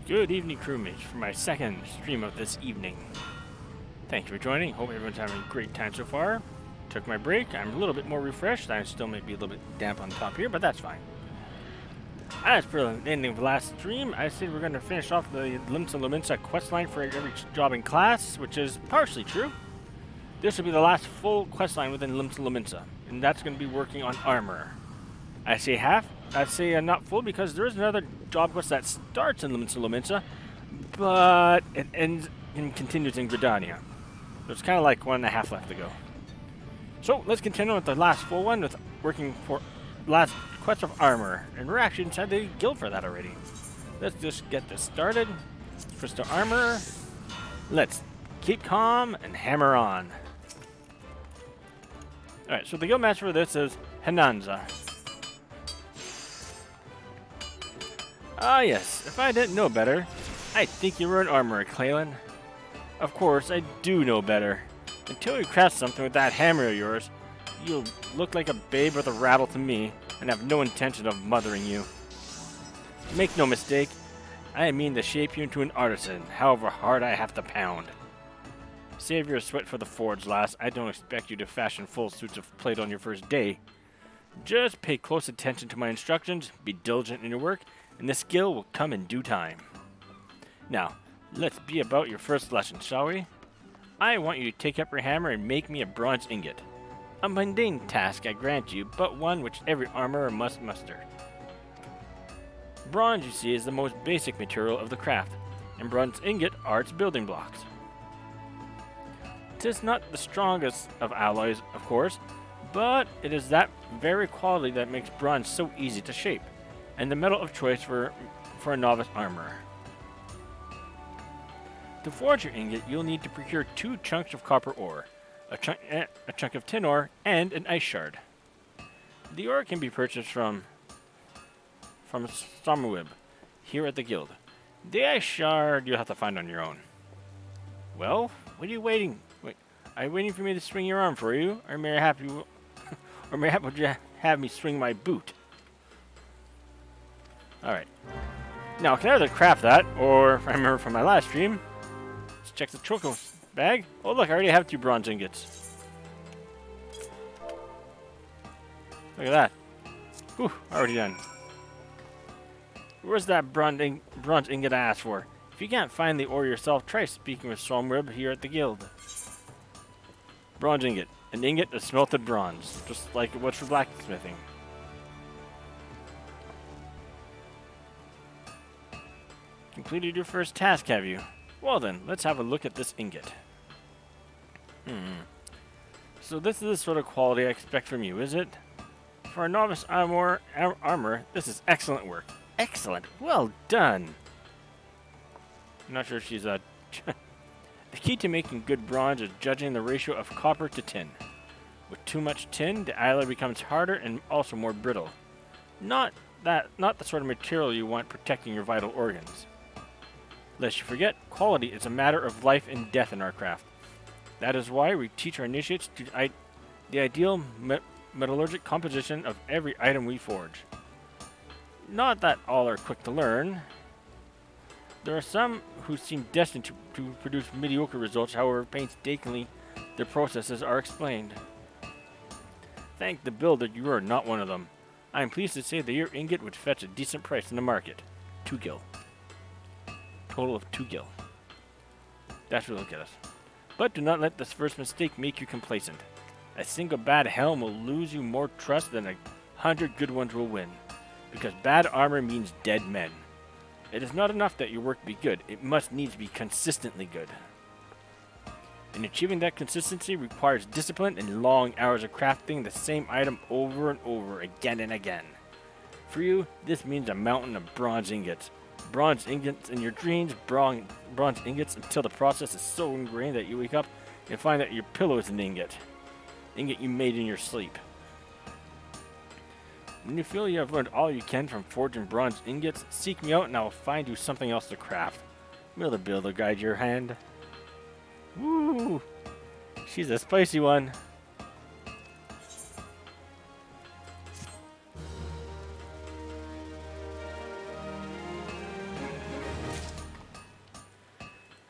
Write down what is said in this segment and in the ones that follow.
Good evening, crewmates, for my second stream of this evening. Thank you for joining. Hope everyone's having a great time so far. Took my break. I'm a little bit more refreshed. I still may be a little bit damp on top here, but that's fine. As per the ending of the last stream, I said we're going to finish off the Limsa Lominsa questline for every job in class, which is partially true. This will be the last full questline within Limsa Lominsa, and that's going to be working on armor. I say half. I say not full because there is another job quest that starts in Limsa Lominsa, but it ends and continues in Gridania. So it's kind of like 1.5 left to go. So let's continue with the last full one with working for last quest of armor, and we're actually inside the guild for that already. Let's just get this started. First to armor. Let's keep calm and hammer on. Alright, so the guild master for this is Hinanza. Ah yes, if I didn't know better, I'd think you were an armorer, Clalin. Of course, I do know better. Until you craft something with that hammer of yours, you'll look like a babe with a rattle to me, and have no intention of mothering you. Make no mistake, I mean to shape you into an artisan, however hard I have to pound. Save your sweat for the forge, lass. I don't expect you to fashion full suits of plate on your first day. Just pay close attention to my instructions, be diligent in your work, and the skill will come in due time. Now, let's be about your first lesson, shall we? I want you to take up your hammer and make me a bronze ingot. A mundane task, I grant you, but one which every armorer must master. Bronze, you see, is the most basic material of the craft, and bronze ingot are its building blocks. 'Tis not the strongest of alloys, of course, but it is that very quality that makes bronze so easy to shape, and the metal of choice for a novice armorer. To forge your ingot, you'll need to procure 2 chunks of copper ore, a chunk of tin ore, and an ice shard. The ore can be purchased from Sommerwib, here at the guild. The ice shard you'll have to find on your own. Well, what are you waiting? Wait, are you waiting for me to swing your arm for you, or may I would you have me swing my boot? Alright. Now, I can either craft that, or if I remember from my last stream, let's check the choco bag. Oh, look, I already have 2 bronze ingots. Look at that. Whew, already done. Where's that bronze ingot I asked for? If you can't find the ore yourself, try speaking with Somrib here at the guild. Bronze ingot. An ingot of smelted bronze, just like it was for blacksmithing. Completed your first task, have you? Well then, let's have a look at this ingot. So this is the sort of quality I expect from you, is it? For a novice armor, this is excellent work. Excellent! Well done! I'm not sure if she's a... The key to making good bronze is judging the ratio of copper to tin. With too much tin, the alloy becomes harder and also more brittle. Not the sort of material you want protecting your vital organs. Lest you forget, quality is a matter of life and death in our craft. That is why we teach our initiates the ideal metallurgic composition of every item we forge. Not that all are quick to learn. There are some who seem destined to produce mediocre results, however painstakingly their processes are explained. Thank the builder you are not one of them. I am pleased to say that your ingot would fetch a decent price in the market. 2 gil. Total of 2 gil. That's what will get us. But do not let this first mistake make you complacent. A single bad helm will lose you more trust than 100 good ones will win. Because bad armor means dead men. It is not enough that your work be good, it must needs be consistently good. And achieving that consistency requires discipline and long hours of crafting the same item over and over again and again. For you, this means a mountain of bronze ingots. Bronze ingots in your dreams, bronze ingots until the process is so ingrained that you wake up and find that your pillow is an ingot. Ingot you made in your sleep. When you feel you have learned all you can from forging bronze ingots, seek me out and I will find you something else to craft. Will the builder guide your hand? Woo! She's a spicy one.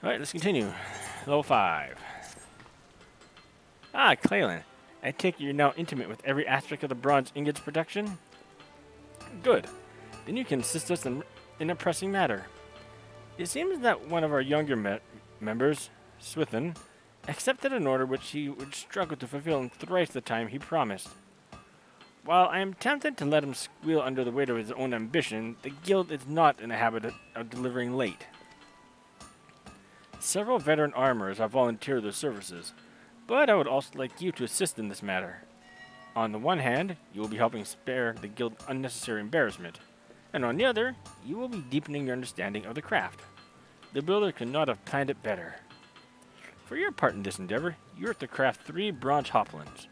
Alright, let's continue. Level 5. Ah, Clalin. I take it you're now intimate with every aspect of the bronze ingots production? Good. Then you can assist us in a pressing matter. It seems that one of our younger members, Swithin, accepted an order which he would struggle to fulfill in thrice the time he promised. While I am tempted to let him squeal under the weight of his own ambition, the guild is not in the habit of delivering late. Several veteran armorers have volunteered their services, but I would also like you to assist in this matter. On the one hand, you will be helping spare the guild unnecessary embarrassment, and on the other, you will be deepening your understanding of the craft. The builder could not have planned it better. For your part in this endeavor, you are to craft 3 bronze hoplins.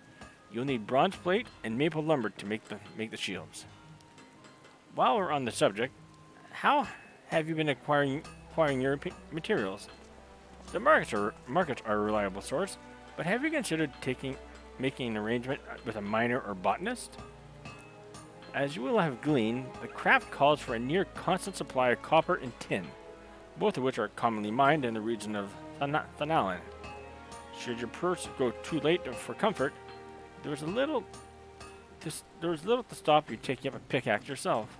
You'll need bronze plate and maple lumber to make the shields. While we're on the subject, how have you been acquiring your materials? The markets are a reliable source, but have you considered making an arrangement with a miner or botanist? As you will have gleaned, the craft calls for a near constant supply of copper and tin, both of which are commonly mined in the region of Clalin. Should your purse go too late for comfort, there was little to stop you taking up a pickaxe yourself.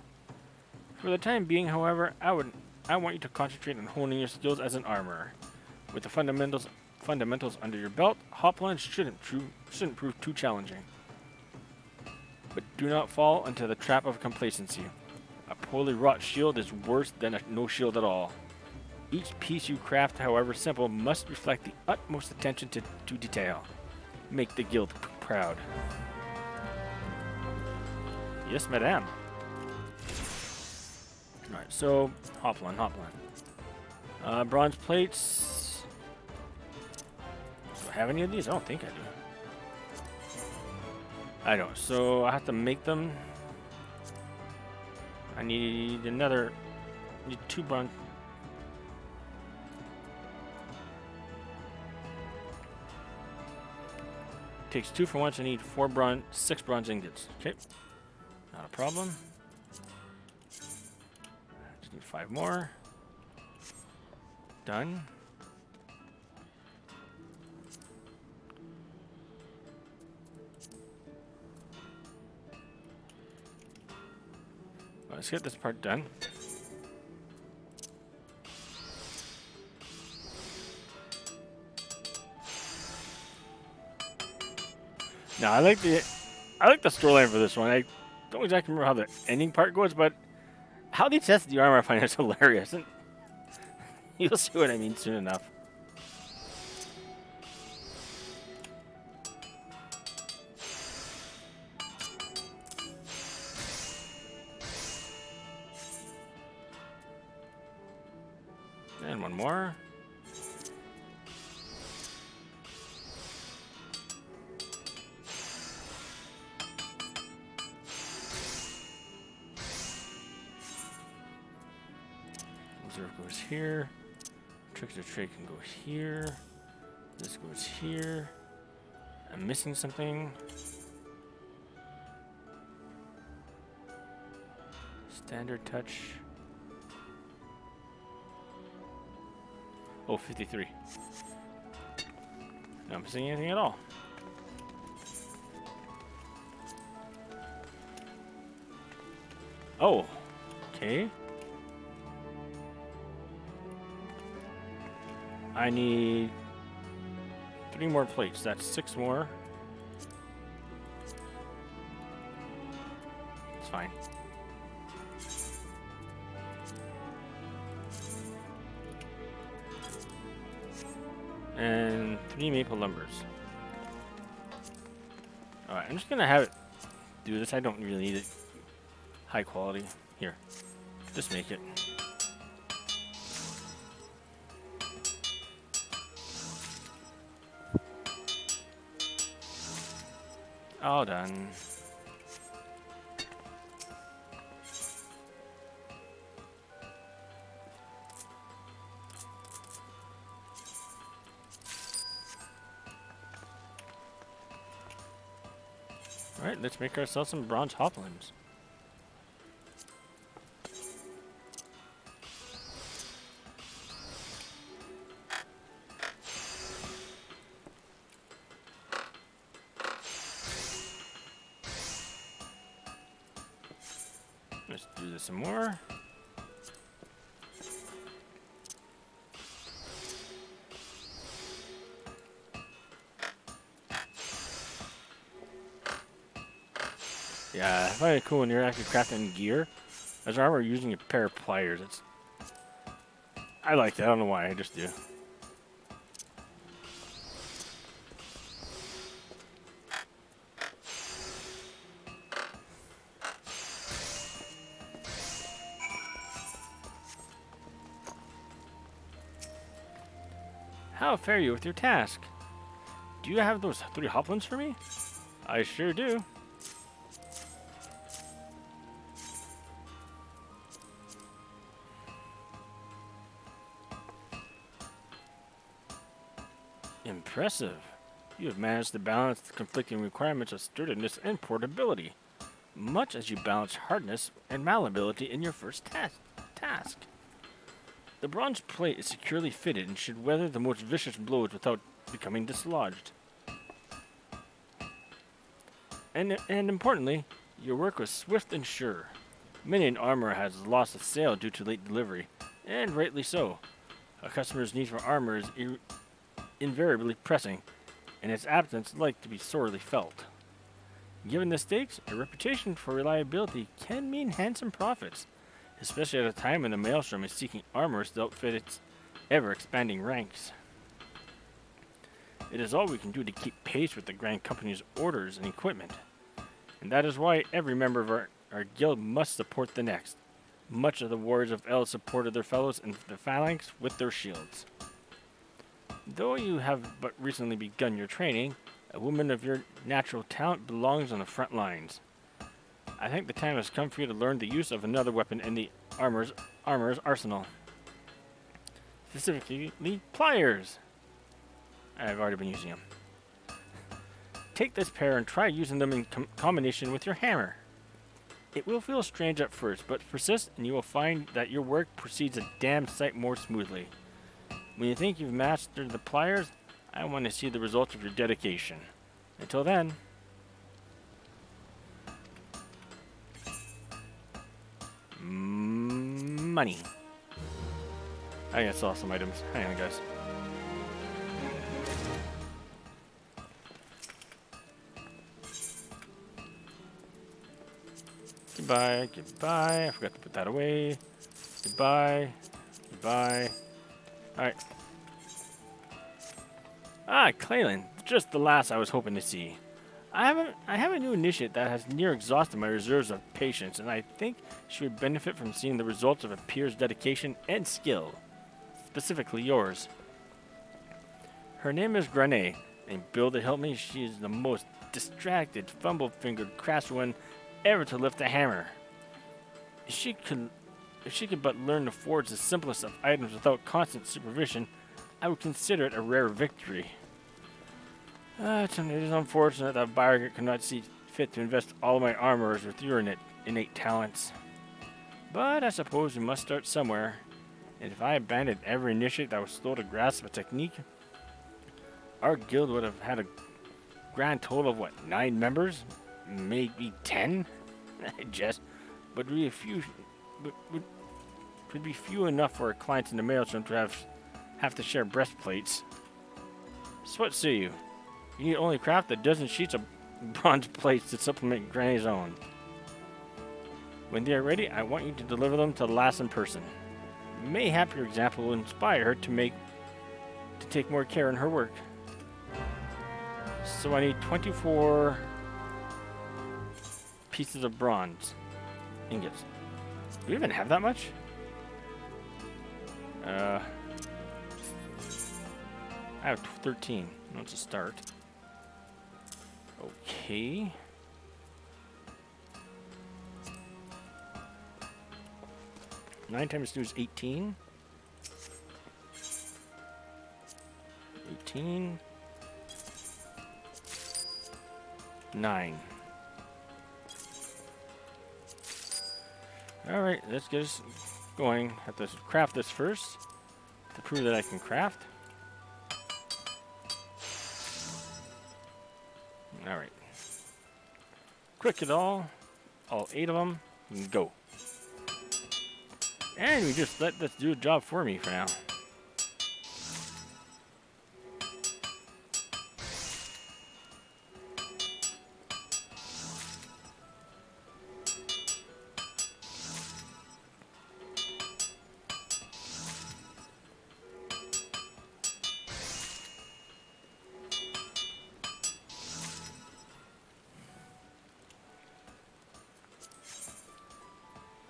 For the time being, however, I want you to concentrate on honing your skills as an armorer. With the fundamentals under your belt, hoplins shouldn't prove too challenging. But do not fall into the trap of complacency. A poorly wrought shield is worse than no shield at all. Each piece you craft, however simple, must reflect the utmost attention to detail. Make the guild proud. Yes, madame. Alright, so, hoplin. Bronze plates. Do I have any of these? I don't think I do. I don't, so I have to make them. I need 2 bronze. Takes 2 for once. I need 6 bronze ingots. Okay, not a problem. Just need 5 more. Done. Let's get this part done. Now I like the storyline for this one. I don't exactly remember how the ending part goes, but how they test the armor I find is hilarious, and you'll see what I mean soon enough. And one more. Reserve goes here. Trickster trade can go here. This goes here. I'm missing something. Standard touch. Oh, 53. Not missing anything at all. Oh, okay. I need 3 more plates. That's 6 more. It's fine. And 3 maple lumbers. Alright, I'm just gonna have it do this. I don't really need it high quality. Here, just make it. All done. Alright, let's make ourselves some bronze hoplins. Let's do this some more. Yeah, I find it cool when you're actually crafting gear. As armor, using a pair of pliers. I like that. I don't know why. I just do. How fare you with your task? Do you have those 3 hoplins for me? I sure do. Impressive. You have managed to balance the conflicting requirements of sturdiness and portability, much as you balance hardness and malleability in your first task. The bronze plate is securely fitted and should weather the most vicious blows without becoming dislodged. And importantly, your work was swift and sure. Many an armor has lost a sale due to late delivery, and rightly so. A customer's need for armor is invariably pressing, and its absence like to be sorely felt. Given the stakes, a reputation for reliability can mean handsome profits, especially at a time when the Maelstrom is seeking armors to outfit its ever-expanding ranks. It is all we can do to keep pace with the Grand Company's orders and equipment, and that is why every member of our guild must support the next. Much of the warriors of El supported their fellows in the phalanx with their shields. Though you have but recently begun your training, a woman of your natural talent belongs on the front lines. I think the time has come for you to learn the use of another weapon in the armor's arsenal. Specifically, pliers. I've already been using them. Take this pair and try using them in combination with your hammer. It will feel strange at first, but persist and you will find that your work proceeds a damn sight more smoothly. When you think you've mastered the pliers, I want to see the results of your dedication. Until then... money. I gotta sell some items. Hang on, guys. Goodbye, goodbye. I forgot to put that away. Goodbye, goodbye. Alright. Ah, Clalin. Just the last I was hoping to see. I have a new initiate that has near exhausted my reserves of patience, and I think she would benefit from seeing the results of a peer's dedication and skill. Specifically yours. Her name is Grenay, and Bill to help me, she is the most distracted, fumble-fingered craftswoman ever to lift a hammer. If she could but learn to forge the simplest of items without constant supervision, I would consider it a rare victory. It is unfortunate that Bioget could not see fit to invest all my armorers with your innate talents. But I suppose we must start somewhere, and if I abandoned every initiate that was slow to grasp a technique, our guild would have had a grand total of, 9 members? Maybe 10? I jest. But would be few enough for our clients in the Maelstrom to have to share breastplates. So what say you? You need only craft a dozen sheets of bronze plates to supplement Granny's own. When they are ready, I want you to deliver them to the lass in person. Mayhap your example will inspire her to take more care in her work. So I need 24 pieces of bronze ingots. Do we even have that much? I have 13. That's a start. Okay. Nine times 2 is 18. 18. 9. Alright, let's get us going. Have to craft this first to prove that I can craft. Alright. Quick it all 8 of them, and go. And we just let this do a job for me for now.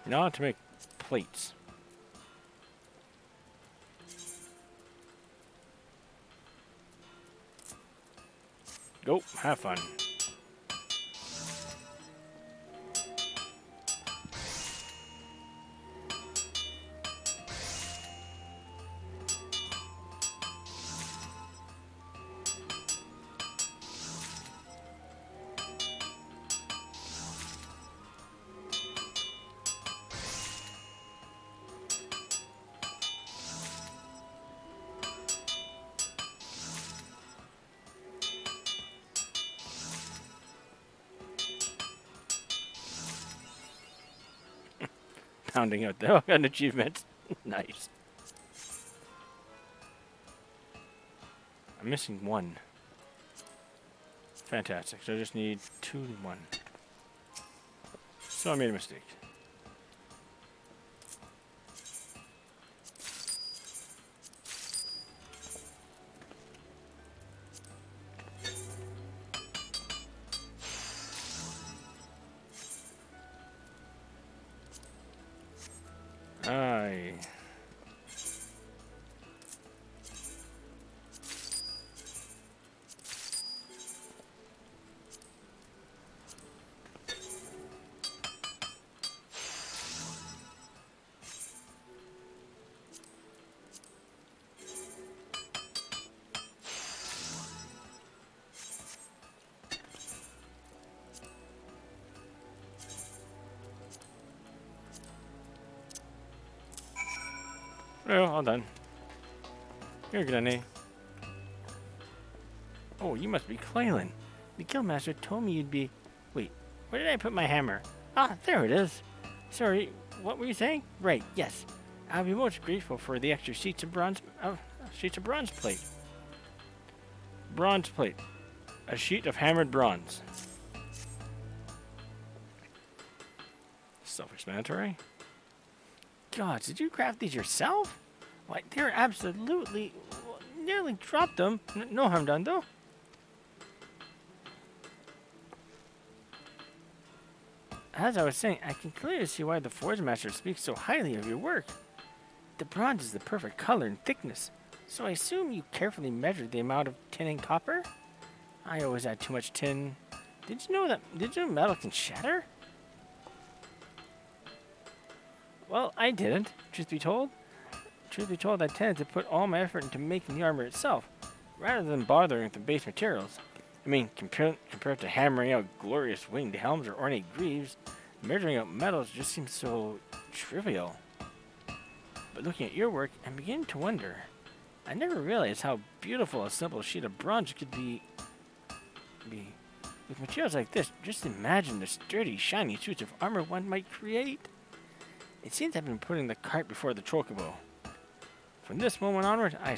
Now to make plates. Go, have fun. Pounding out the an achievement. Nice. I'm missing one. Fantastic. So I just need 2 and 1. So I made a mistake. Aye. Well, all done. Here, Granny. Oh, you must be Clalin. The guildmaster told me you'd be... Wait, where did I put my hammer? Ah, there it is. Sorry, what were you saying? Right, yes. I'll be most grateful for the extra sheets of bronze plate. Bronze plate. A sheet of hammered bronze. Self-explanatory. God, did you craft these yourself? Why, they're absolutely... Nearly dropped them. No harm done, though. As I was saying, I can clearly see why the Forge Master speaks so highly of your work. The bronze is the perfect color and thickness, so I assume you carefully measured the amount of tin and copper? I always add too much tin. Did you know metal can shatter? Well, I didn't, truth be told. Truth be told, I tended to put all my effort into making the armor itself, rather than bothering with the base materials. I mean, compared to hammering out glorious winged helms or ornate greaves, measuring out metals just seems so trivial. But looking at your work, I'm beginning to wonder. I never realized how beautiful a simple sheet of bronze could be. With materials like this, just imagine the sturdy, shiny suits of armor one might create. It seems I've been putting the cart before the chocobo. From this moment onward, I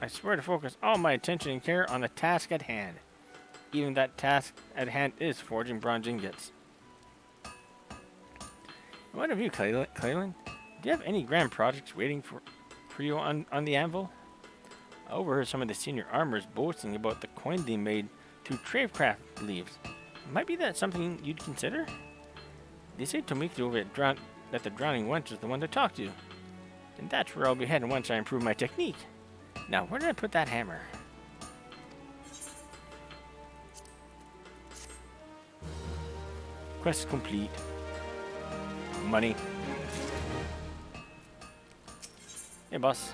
swear to focus all my attention and care on the task at hand. Even that task at hand is forging bronze ingots. What of you, Clalin? Do you have any grand projects waiting for you on the anvil? I overheard some of the senior armorers boasting about the coin they made through tradecraft leaves. Might be that something you'd consider? They say Tomiki over at that the Drowning Wench is the one to talk to. And that's where I'll be heading once I improve my technique. Now, where did I put that hammer? Quest complete. Money. Hey, boss.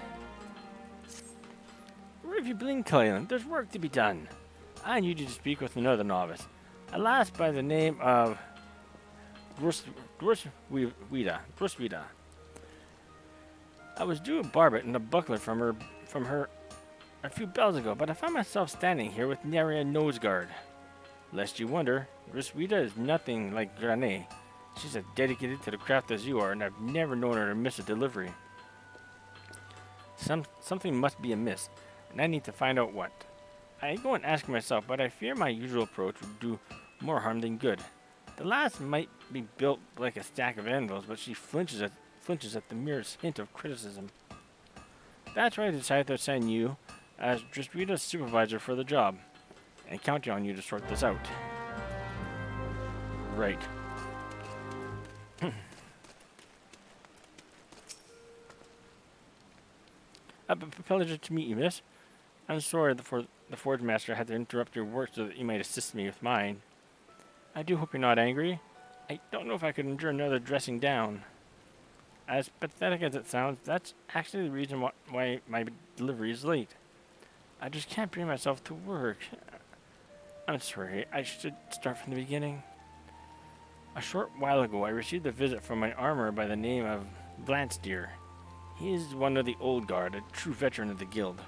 Where have you been, Clalin? There's work to be done. I need you to speak with another novice. A lass by the name of Grusvida. I was due a barbet and a buckler from her a few bells ago, but I found myself standing here with nary a nose guard. Lest you wonder, Grusvida is nothing like Granny. She's as dedicated to the craft as you are, and I've never known her to miss a delivery. Something must be amiss, and I need to find out what. I go and ask myself, but I fear my usual approach would do more harm than good. The lass might be built like a stack of anvils, but she flinches at the merest hint of criticism. That's why I decided to send you as Dristrita's supervisor for the job, and counting on you to sort this out. Right. Pleasure to meet you, miss. I'm sorry the Forge Master had to interrupt your work so that you might assist me with mine. I do hope you're not angry. I don't know if I could endure another dressing down. As pathetic as it sounds, that's actually the reason why my delivery is late. I just can't bring myself to work. I'm sorry, I should start from the beginning. A short while ago, I received a visit from my armorer by the name of Blancsteer. He is one of the old guard, a true veteran of the guild.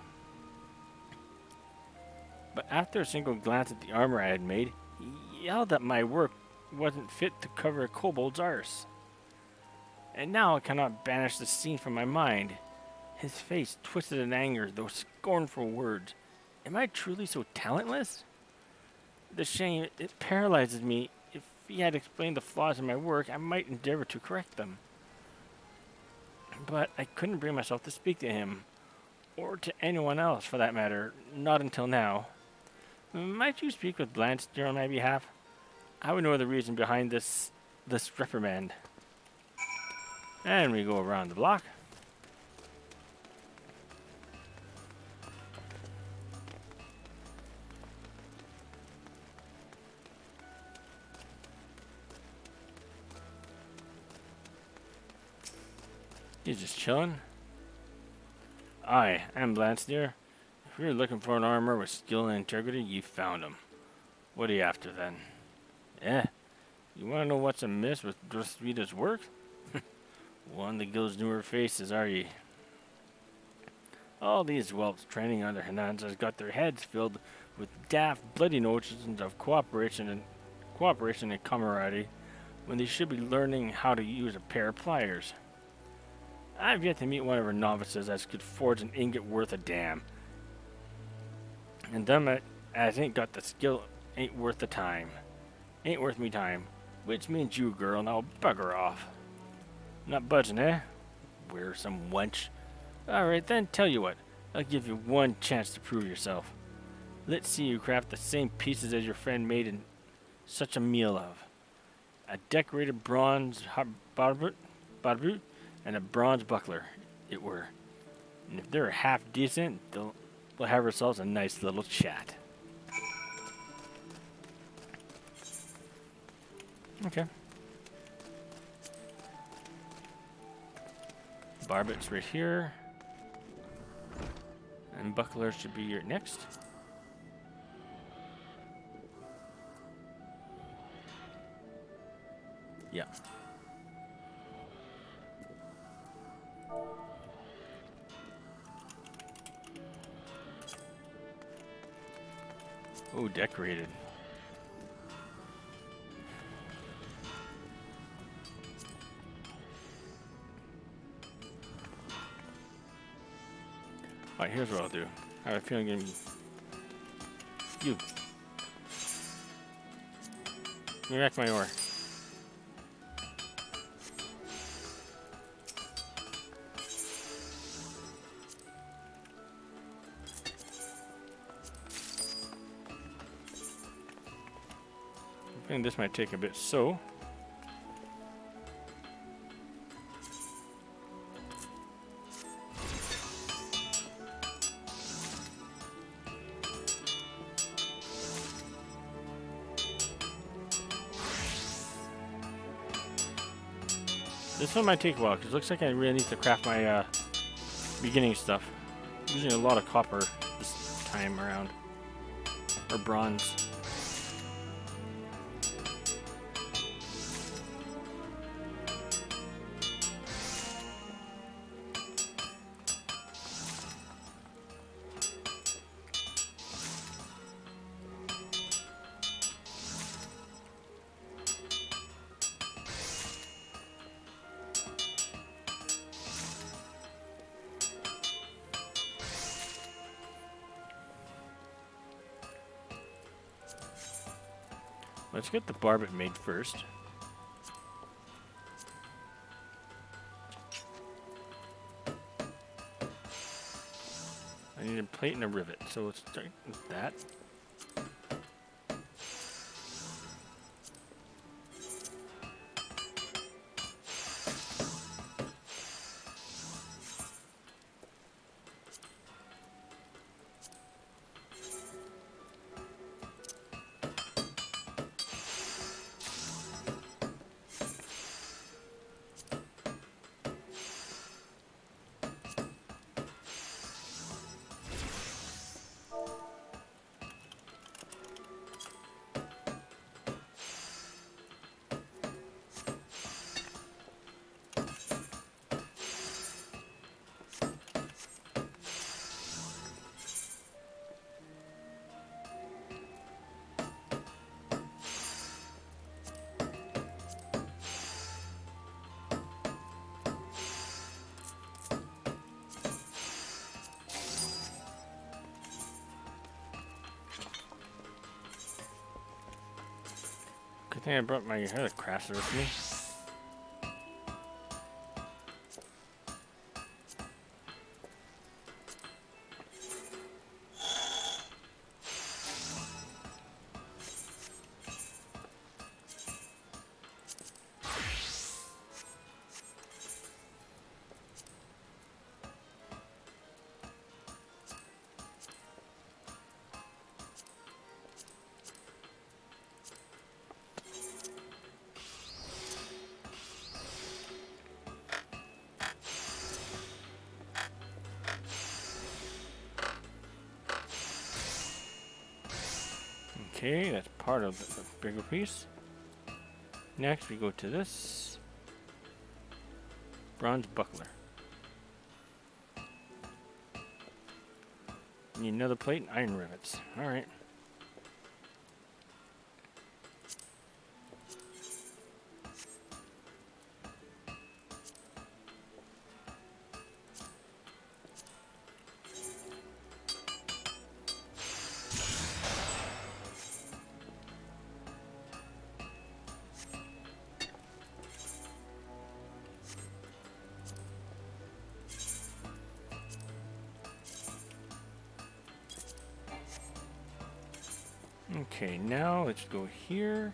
But after a single glance at the armor I had made, he yelled that my work wasn't fit to cover a kobold's arse. And now I cannot banish the scene from my mind. His face twisted in anger, those scornful words. Am I truly so talentless? The shame, it paralyzes me. If he had explained the flaws in my work, I might endeavor to correct them. But I couldn't bring myself to speak to him, or to anyone else for that matter, not until now. Might you speak with Blancsteer on my behalf? I would know the reason behind this reprimand. And we go around the block. He's just chilling. I am Blancsteer. If you're looking for an armor with skill and integrity, you found him. What are you after then? You want to know what's amiss with Dristrita's work? One of the guild's newer faces, are ye? All these whelps training under Hanans has got their heads filled with daft, bloody notions of cooperation and camaraderie, when they should be learning how to use a pair of pliers. I've yet to meet one of her novices as could forge an ingot worth a damn. And them as ain't got the skill ain't worth the time. Ain't worth me time. Which means you, girl, now bugger off. Not budging, eh? Wearisome wench. Alright then, tell you what. I'll give you one chance to prove yourself. Let's see you craft the same pieces as your friend made in such a meal of. A decorated bronze barbut and a bronze buckler, it were. And if they're half decent, we'll have ourselves a nice little chat. Okay. Barbet's right here. And buckler should be here next. Yeah. Oh, decorated. Alright, here's what I'll do. I have a feeling I'm gonna be... You. Give me back my ore. I think this might take a bit, so... This one might take a while, because it looks like I really need to craft my beginning stuff. I'm using a lot of copper this time around. Or bronze. Let's get the barbet made first. I need a plate and a rivet, so let's start with that. Good thing I brought my other crafts with me. Okay, that's part of the bigger piece. Next, we go to this bronze buckler. Need another plate and iron rivets. All right. Okay, now let's go here.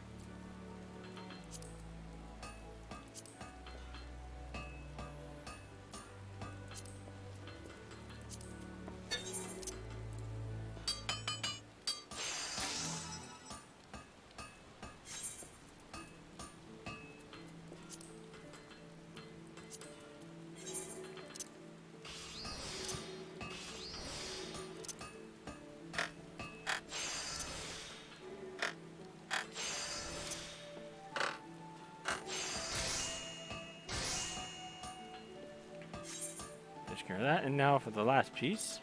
Take care of that. And now for the last piece.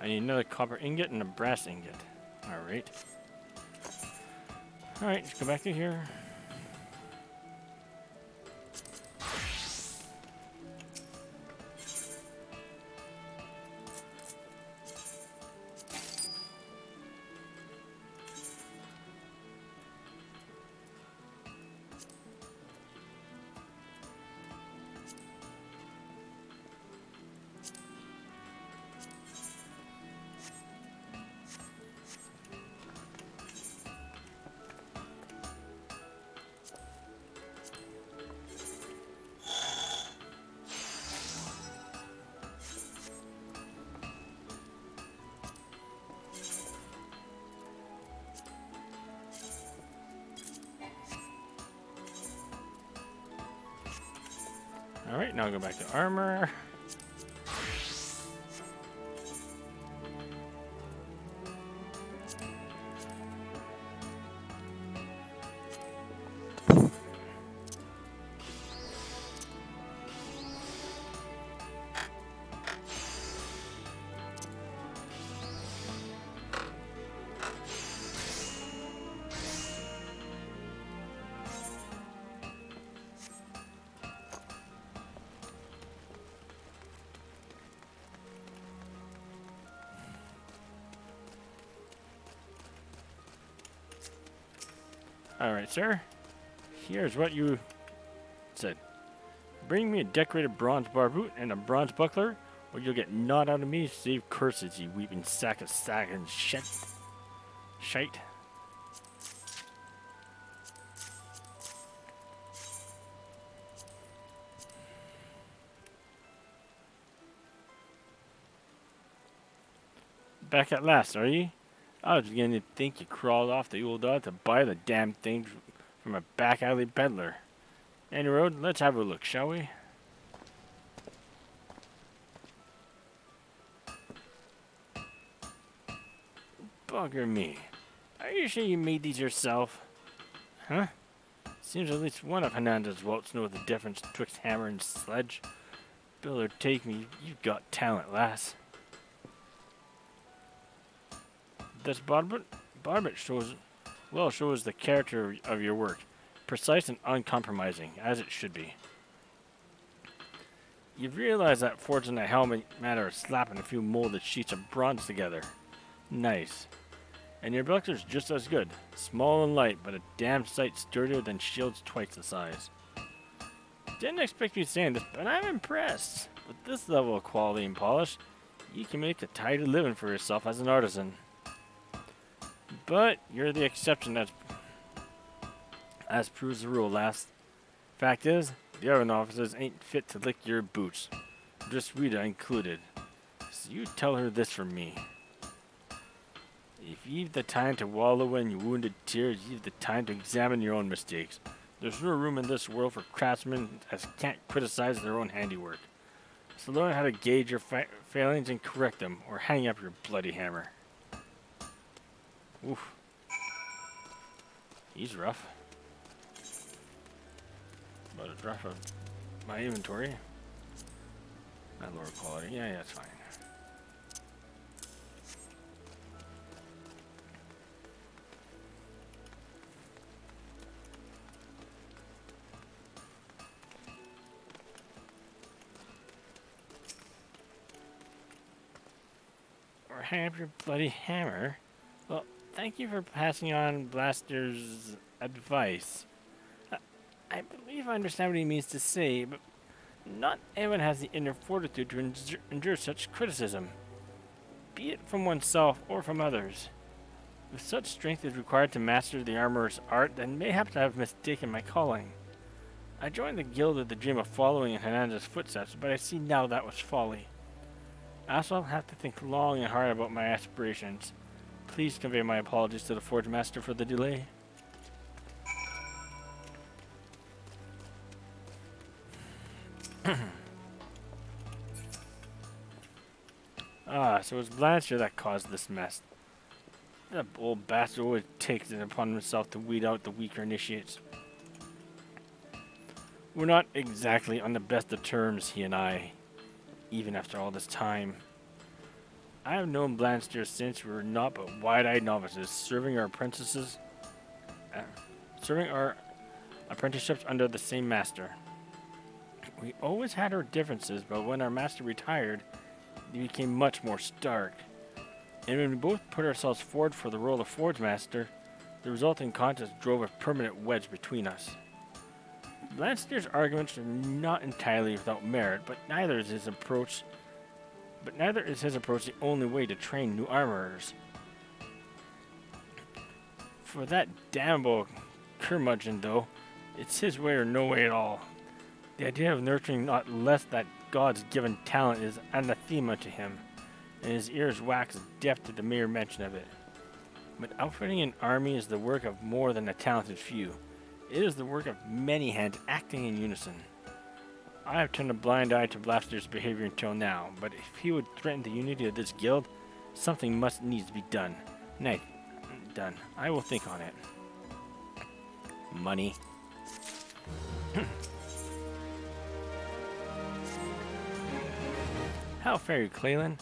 I need another copper ingot and a brass ingot. Alright. Alright, let's go back to here. Alright, now I'll go back to armor. Alright, sir. Here's what you said. Bring me a decorated bronze bar boot and a bronze buckler, or you'll get gnawed out of me, save curses, you weeping sack of sack and shit. Shite. Back at last, are ye? I was beginning to think you crawled off the old dog to buy the damn thing from a back alley peddler. Any road, let's have a look, shall we? Bugger me. Are you sure you made these yourself? Huh? Seems at least one of Hernandez's waltz knows the difference twixt hammer and sledge. Bill or take me, you've got talent, lass. This barbet shows the character of your work. Precise and uncompromising, as it should be. You've realized that forging a helmet matter of slapping a few molded sheets of bronze together. Nice. And your buckler's just as good. Small and light, but a damn sight sturdier than shields twice the size. Didn't expect you saying this, but I'm impressed. With this level of quality and polish, you can make a tidy living for yourself as an artisan. But you're the exception as proves the rule, lass. Fact is, the other officers ain't fit to lick your boots. Just Rita included. So you tell her this from me. If you've the time to wallow in your wounded tears, you've the time to examine your own mistakes. There's no room in this world for craftsmen as can't criticize their own handiwork. So learn how to gauge your failings and correct them, or hang up your bloody hammer. Oof. He's rough. About as rough as my inventory. Not lower quality. Yeah, it's fine. Or hang up your bloody hammer. Well, thank you for passing on Blaster's advice. I believe I understand what he means to say, but not everyone has the inner fortitude to endure such criticism, be it from oneself or from others. If such strength is required to master the armorer's art, then mayhaps I have mistaken my calling. I joined the guild with the dream of following in Hernandez's footsteps, but I see now that was folly. I also have to think long and hard about my aspirations. Please convey my apologies to the Forge Master for the delay. So it was Blanchard that caused this mess. That old bastard always takes it upon himself to weed out the weaker initiates. We're not exactly on the best of terms, he and I, even after all this time. I have known Blanchard since we were not but wide-eyed novices, serving our apprenticeships under the same master. We always had our differences, but when our master retired, they became much more stark. And when we both put ourselves forward for the role of Forge Master, the resulting contest drove a permanent wedge between us. Blanchard's arguments are not entirely without merit, but neither is his approach the only way to train new armorers. For that damnable curmudgeon, though, it's his way or no way at all. The idea of nurturing not less that God's given talent is anathema to him, and his ears wax deaf to the mere mention of it. But outfitting an army is the work of more than a talented few. It is the work of many hands acting in unison. I have turned a blind eye to Blaster's behavior until now, but if he would threaten the unity of this guild, something must needs be done. Nay, done. I will think on it. Money. How fare you, Clalin?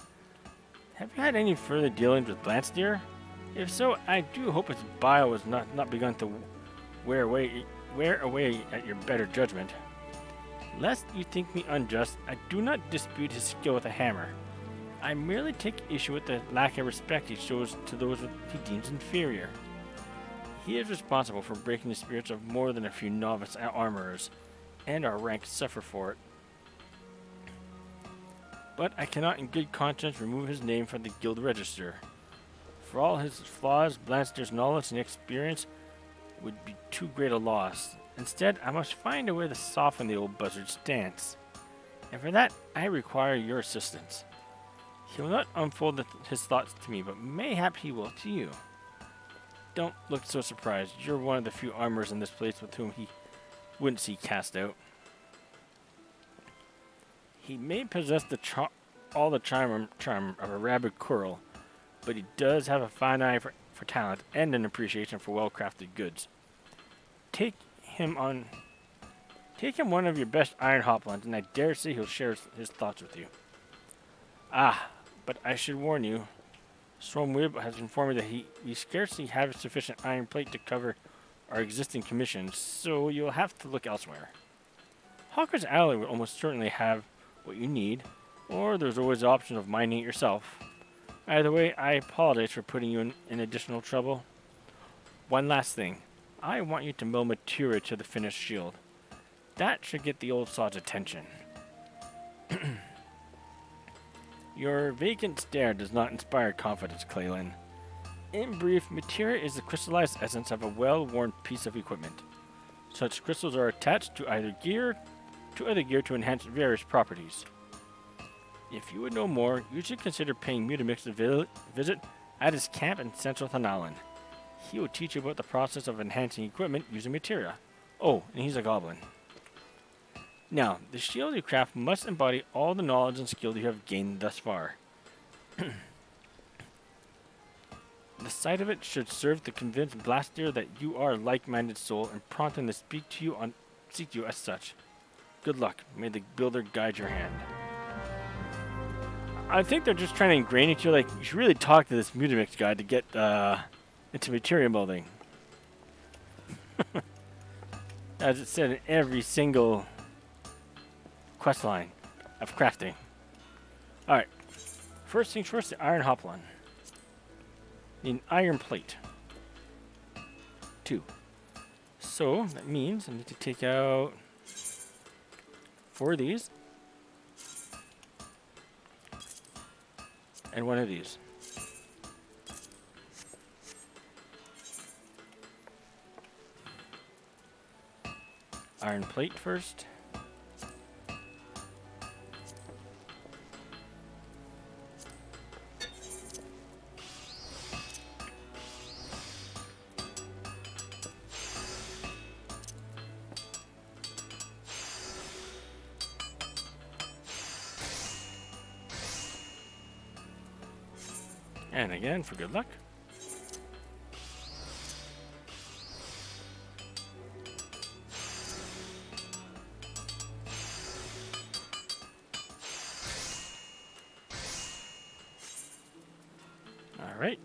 Have you had any further dealings with Blanchard? If so, I do hope its bile has not begun to wear away at your better judgment. Lest you think me unjust, I do not dispute his skill with a hammer. I merely take issue with the lack of respect he shows to those he deems inferior. He is responsible for breaking the spirits of more than a few novice armorers, and our ranks suffer for it. But I cannot in good conscience remove his name from the guild register. For all his flaws, Blanster's knowledge and experience would be too great a loss. Instead, I must find a way to soften the old buzzard's stance. And for that, I require your assistance. He will not unfold his thoughts to me, but mayhap he will to you. Don't look so surprised. You're one of the few armorers in this place with whom he wouldn't see cast out. He may possess all the charm of a rabid curl, but he does have a fine eye for talent and an appreciation for well-crafted goods. Take him one of your best iron hoplines, and I dare say he'll share his thoughts with you. Ah, but I should warn you, Stormwib has informed me that we scarcely have sufficient iron plate to cover our existing commissions, so you'll have to look elsewhere. Hawker's Alley will almost certainly have what you need, or there's always the option of mining it yourself. Either way, I apologize for putting you in additional trouble. One last thing. I want you to mill materia to the finished shield. That should get the old sod's attention. Your vacant stare does not inspire confidence, Clalin. In brief, materia is the crystallized essence of a well-worn piece of equipment. Such crystals are attached to other gear to enhance various properties. If you would know more, you should consider paying Mutamix a visit at his camp in central Clalin. He will teach you about the process of enhancing equipment using materia. Oh, and he's a goblin. Now, the shield you craft must embody all the knowledge and skill you have gained thus far. The sight of it should serve to convince Blaster that you are a like-minded soul and prompt him to seek you as such. Good luck. May the builder guide your hand. I think they're just trying to ingrain into you, like, you should really talk to this Mutamix guy to get into materia building. As it said in every single quest line of crafting. Alright. First things first, the iron hoplon. Need an iron plate. 2. So, that means I need to take out 4 of these. And 1 of these. Iron plate first. And again, for good luck. All right.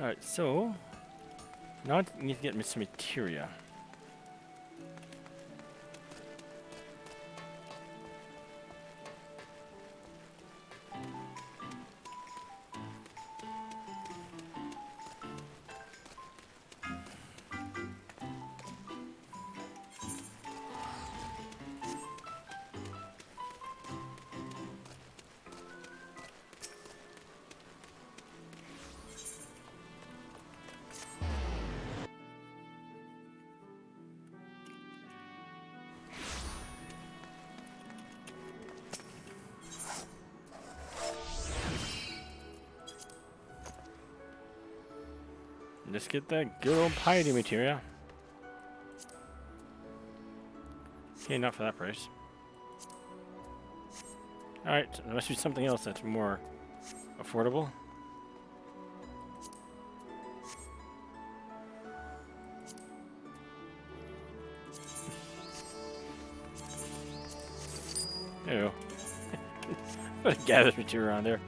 Alright, so now I need to get me some materia. Let's get that good old piety materia. Okay, not for that price. Alright, so there must be something else that's more affordable. Ew. Put a gather material on there.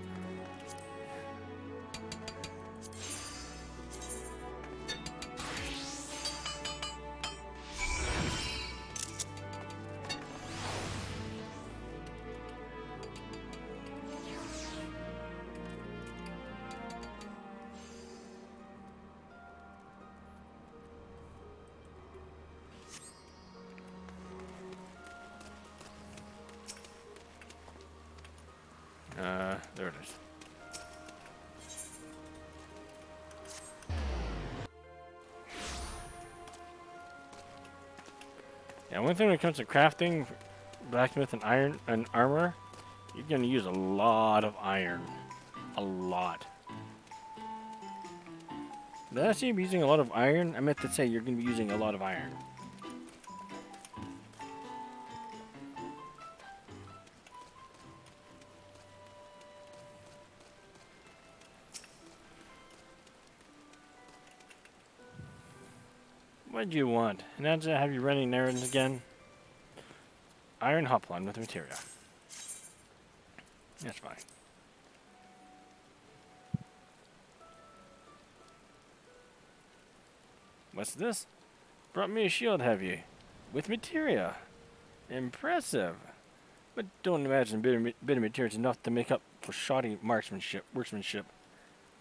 There it is. Yeah, one thing when it comes to crafting, blacksmith and iron and armor, you're gonna use a lot of iron. A lot. Did I say you're using a lot of iron? I meant to say you're gonna be using a lot of iron. What do you want? And now to have you running errands again? Iron hoplon with materia. That's fine. What's this? Brought me a shield, have you? With materia. Impressive. But don't imagine bit of materia is enough to make up for shoddy workmanship.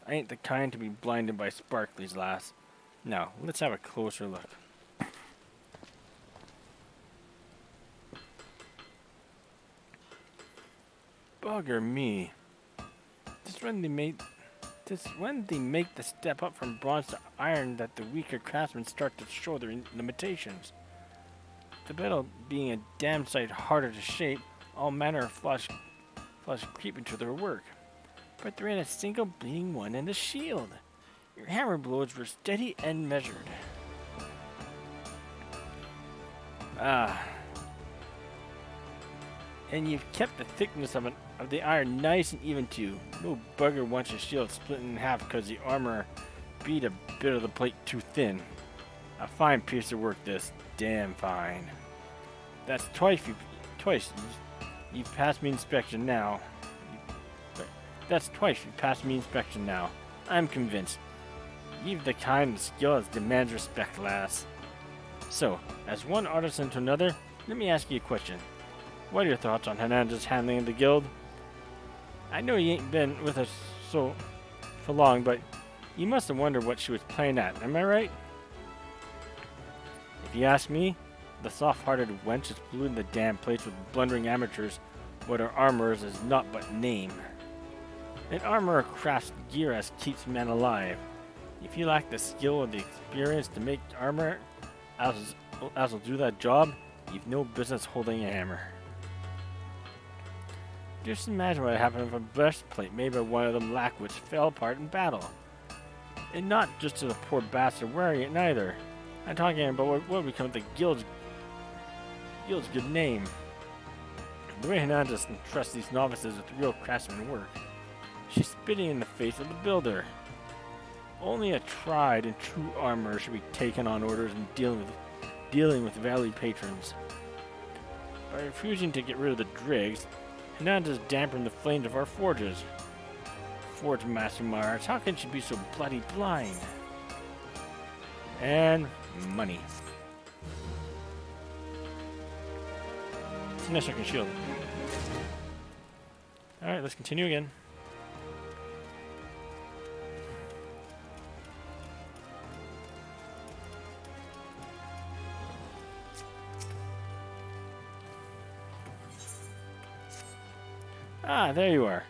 I ain't the kind to be blinded by sparklies, lass. Now, let's have a closer look. Bugger me. Just when they make the step up from bronze to iron that the weaker craftsmen start to show their limitations. The metal being a damn sight harder to shape, all manner of flaws creep into their work. But there ain't a single bleeding one in the shield. Your hammer blows were steady and measured. And you've kept the thickness of the iron nice and even too. No bugger wants your shield split in half because the armor beat a bit of the plate too thin. A fine piece of work, this. Damn fine. That's twice you've passed me inspection now. That's twice you've passed me inspection now. I'm convinced. You've the kind of skill that demands respect, lass. So, as one artisan to another, let me ask you a question. What are your thoughts on Hernandez's handling of the guild? I know you ain't been with us for long, but you must have wondered what she was playing at, am I right? If you ask me, the soft-hearted wench has polluted the damn place with blundering amateurs, what her armorers is naught but name. An armorer crafts gear as keeps men alive. If you lack the skill or the experience to make armor as will do that job, you've no business holding a hammer. Just imagine what happened if a breastplate made by one of them lackwits fell apart in battle. And not just to the poor bastard wearing it neither. I'm talking about what would become of the guild's good name. The way Hernandez entrusts these novices with real craftsman work, she's spitting in the face of the builder. Only a tried and true armorer should be taken on orders and dealing with valued patrons. By refusing to get rid of the dregs, Hernandez dampened the flames of our forges. Forge Master Mars, how can she be so bloody blind? And money. It's a nice looking shield. Alright, let's continue again. Ah, there you are.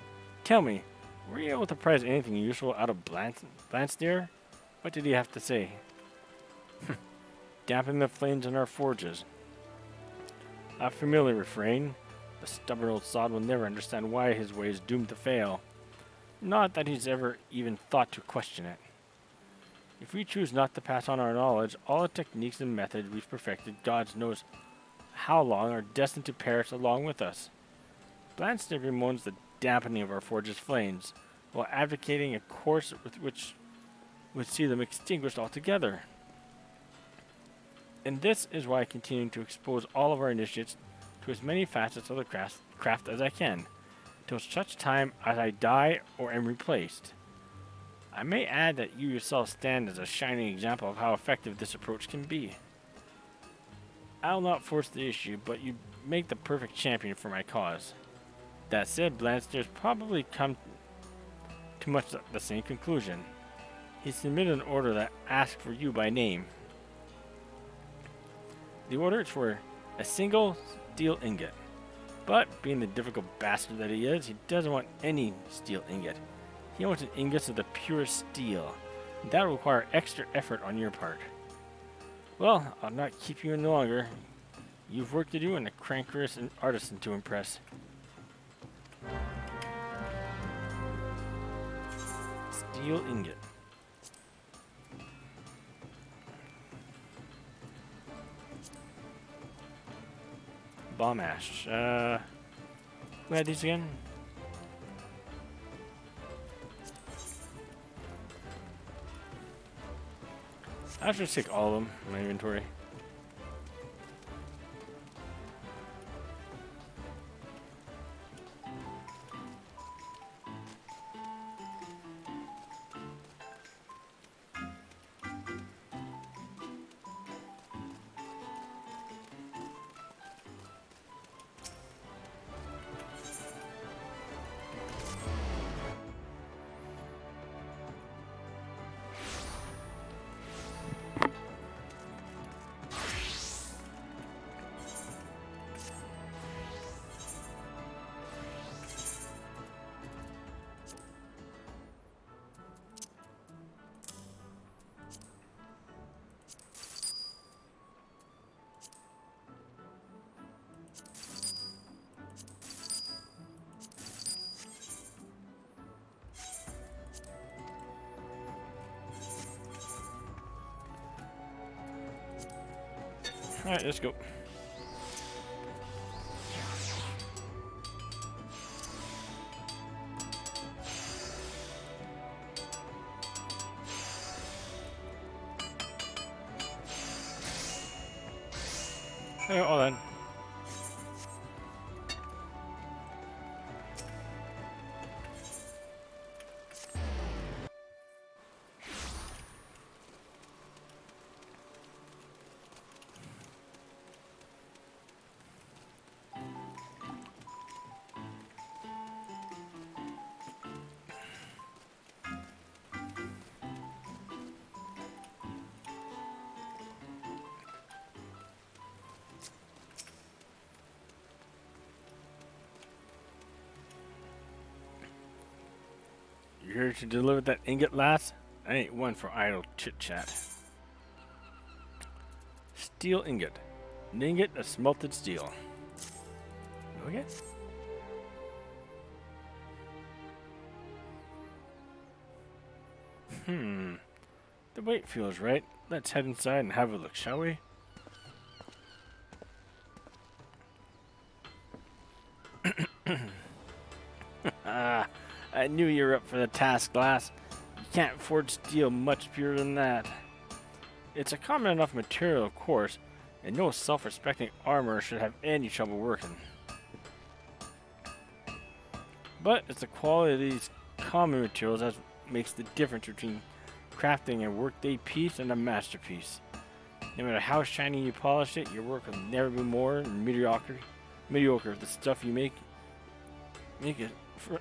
Tell me, were you able to prize anything useful out of Blansteer? What did he have to say? Dampen the flames in our forges. A familiar refrain. The stubborn old sod will never understand why his way is doomed to fail. Not that he's ever even thought to question it. If we choose not to pass on our knowledge, all the techniques and methods we've perfected, God knows how long, are destined to perish along with us. Blansteer bemoans the dampening of our forge's flames, while advocating a course with which would see them extinguished altogether. And this is why continuing to expose all of our initiates to as many facets of the craft as I can, till such time as I die or am replaced. I may add that you yourself stand as a shining example of how effective this approach can be. I'll not force the issue, but you make the perfect champion for my cause. That said, Blanster's probably come to much the same conclusion. He submitted an order that asked for you by name. The order is for a single steel ingot. But, being the difficult bastard that he is, he doesn't want any steel ingot. He wants an ingot of the purest steel. That will require extra effort on your part. Well, I'll not keep you any longer. You've work to do and a crankerous artisan to impress. Steel ingot. Bomb ash. Who had these again? I should take all of them in my inventory. Alright, let's go. Alright, all done. You here to deliver that ingot, lass? I ain't one for idle chit-chat. Steel ingot. An ingot of smelted steel. Go again? The weight feels right. Let's head inside and have a look, shall we? I knew you were up for the task, lass. You can't forge steel much purer than that. It's a common enough material, of course, and no self-respecting armorer should have any trouble working. But it's the quality of these common materials that makes the difference between crafting a workday piece and a masterpiece. No matter how shiny you polish it, your work will never be more mediocre. The stuff you make it for.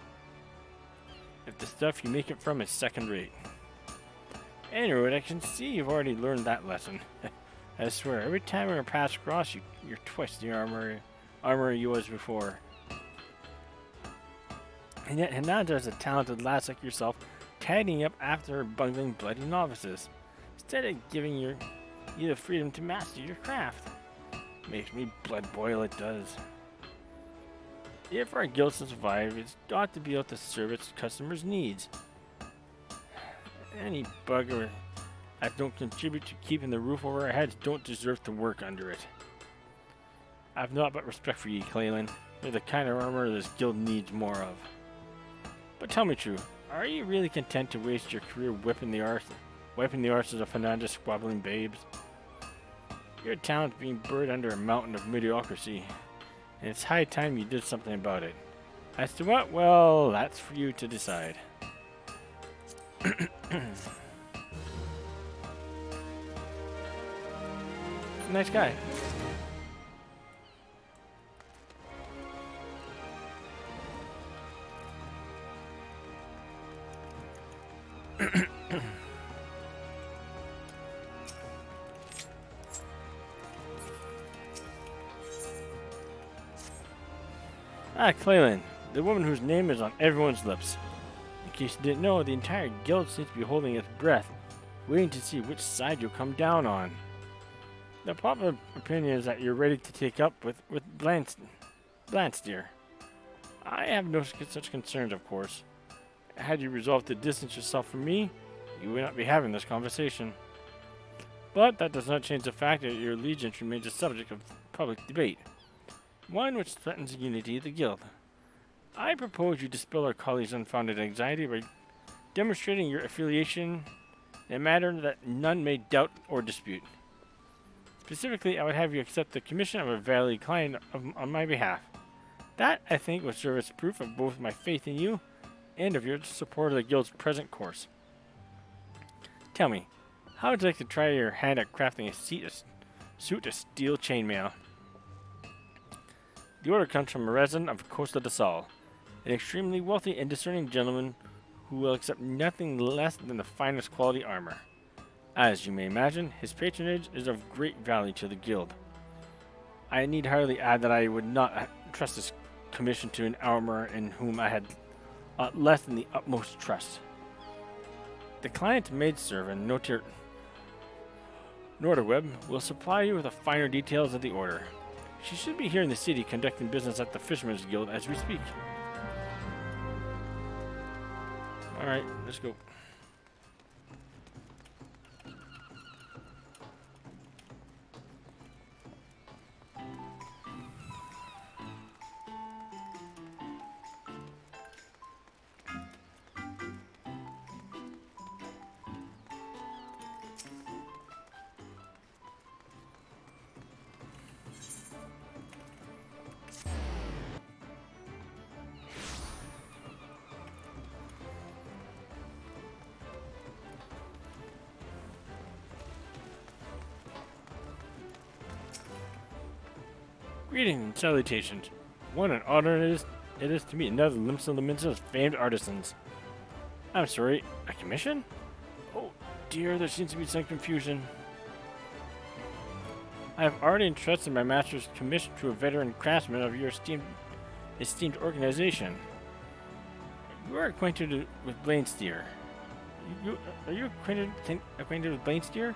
If the stuff you make it from is second rate. Anyway, I can see you've already learned that lesson. I swear, every time we're pass across, you're twice the armor you was before. And yet, now there's a talented lass like yourself tidying up after her bungling bloody novices, instead of giving you the freedom to master your craft. Makes me blood boil, it does. If our guild to survive, it's got to be able to serve its customers' needs. Any bugger that don't contribute to keeping the roof over our heads don't deserve to work under it. I've naught but respect for ye, Clalin. You're the kind of armor this guild needs more of. But tell me true, are you really content to waste your career wiping the arses of Fernanda's squabbling babes? Your talent's being buried under a mountain of mediocrity. and it's high time you did something about it. As to what, well, that's for you to decide. Nice guy. Clalin, the woman whose name is on everyone's lips. In case you didn't know, the entire guild seems to be holding its breath, waiting to see which side you'll come down on. The popular opinion is that you're ready to take up with Blansteer. I have no such concerns, of course. Had you resolved to distance yourself from me, you would not be having this conversation. But that does not change the fact that your allegiance remains a subject of public debate, one which threatens the unity of the guild. I propose you dispel our colleagues' unfounded anxiety by demonstrating your affiliation in a matter that none may doubt or dispute. Specifically, I would have you accept the commission of a valued client on my behalf. That, I think, would serve as proof of both my faith in you and of your support of the guild's present course. Tell me, how would you like to try your hand at crafting a suit of steel chainmail? The order comes from a resident of Costa del Sol, an extremely wealthy and discerning gentleman who will accept nothing less than the finest quality armor. As you may imagine, his patronage is of great value to the guild. I need hardly add that I would not trust this commission to an armorer in whom I had less than the utmost trust. The client's maidservant, Norderweb, will supply you with the finer details of the order. She should be here in the city conducting business at the Fisherman's Guild as we speak. Alright, let's go. Greetings and salutations. What an honor it is to meet another Limsa famed artisans. I'm sorry, a commission? Oh dear, there seems to be some confusion. I have already entrusted my master's commission to a veteran craftsman of your esteemed organization. You are acquainted with Blanesteer. Are you acquainted with Blanesteer?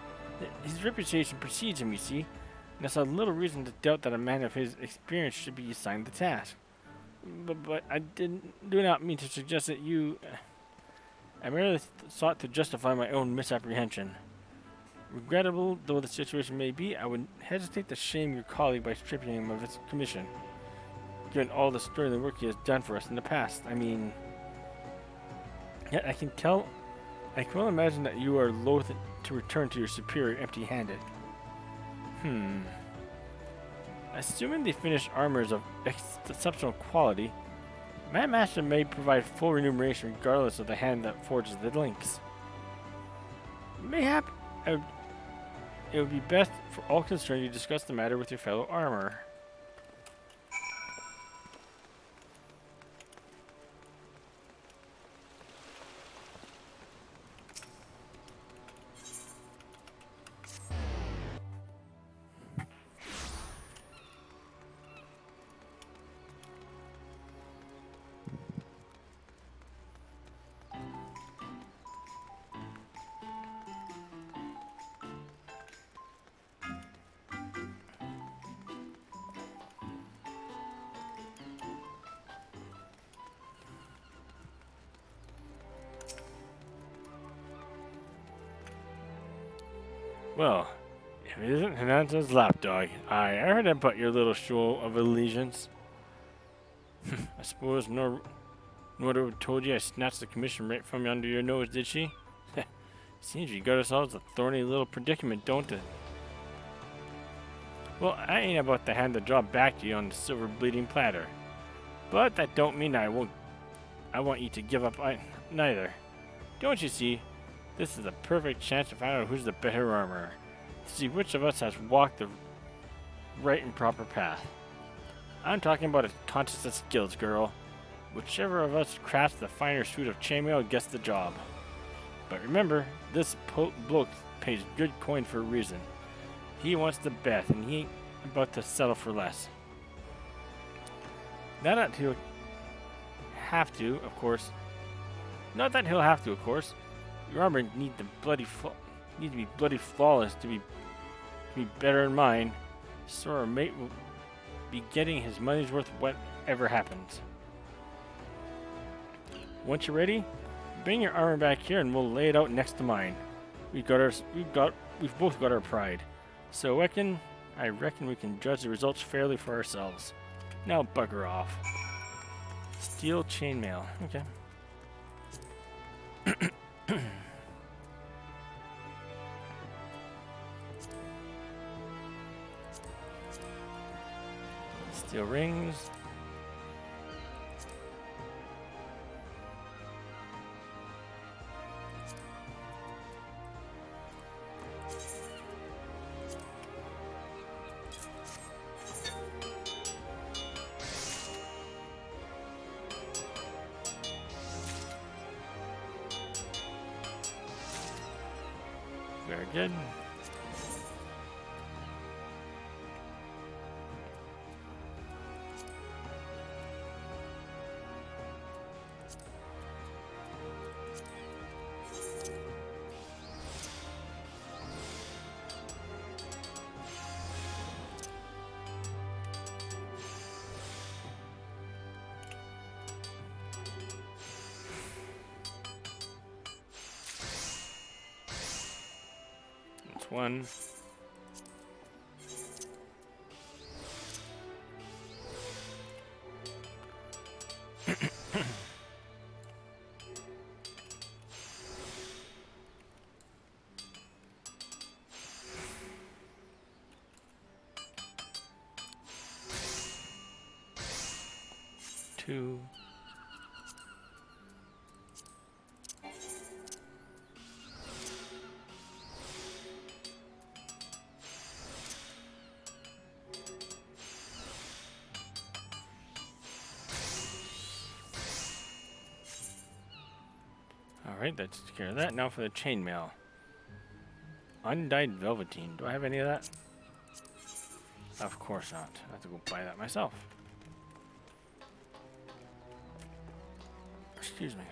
His reputation precedes him, you see. And there's little reason to doubt that a man of his experience should be assigned the task. But I do not mean to suggest that you... I merely sought to justify my own misapprehension. Regrettable though the situation may be, I would hesitate to shame your colleague by stripping him of his commission, given all the sterling work he has done for us in the past. I mean... Yet I can well imagine that you are loath to return to your superior empty-handed. Assuming the finished armor is of exceptional quality, my master may provide full remuneration regardless of the hand that forges the links. Mayhap it would be best for all concerned you discuss the matter with your fellow armorer. Well, if it isn't Hinata's lapdog, I heard about your little show of allegiance. I suppose Norda told you I snatched the commission right from under your nose, did she? Seems we got ourselves a thorny little predicament, don't it? Well, I ain't about to hand the job back to you on the silver bleeding platter. But that don't mean I want you to give up neither. Don't you see? This is a perfect chance to find out who's the better armorer. To see which of us has walked the right and proper path. I'm talking about a contest of skills, girl. Whichever of us crafts the finer suit of chainmail gets the job. But remember, this bloke pays good coin for a reason. He wants the best, and he ain't about to settle for less. Not that he'll have to, of course. Not that he'll have to, of course. Your armor need to be bloody flawless to be better than mine. So our mate will be getting his money's worth whatever happens. Once you're ready, bring your armor back here and we'll lay it out next to mine. We've both got our pride. So I reckon we can judge the results fairly for ourselves. Now bugger off. Steel chainmail. Okay. Steel rings. Very good. That's one. Two. Alright, that takes care of that. Now for the chainmail. Undyed velveteen. Do I have any of that? Of course not. I have to go buy that myself. Excuse me.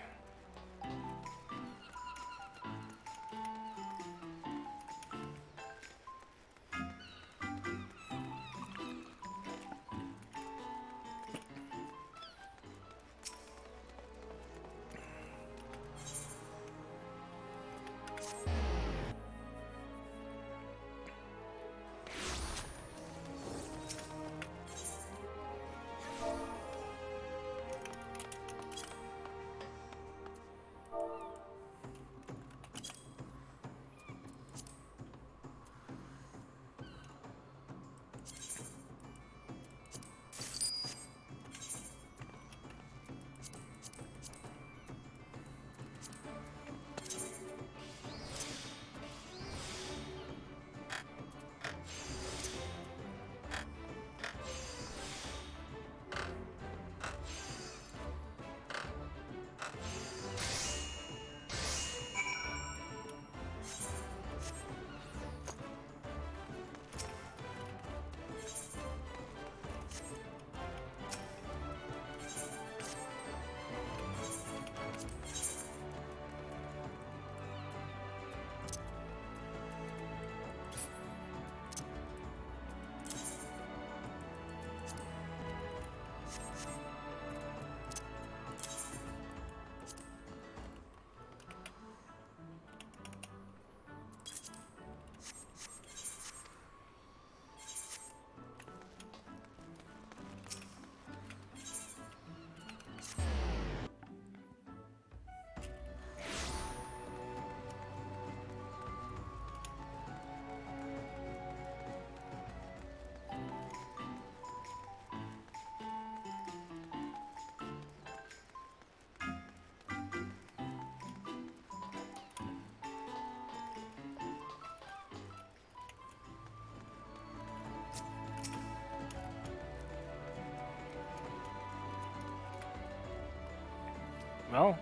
Well,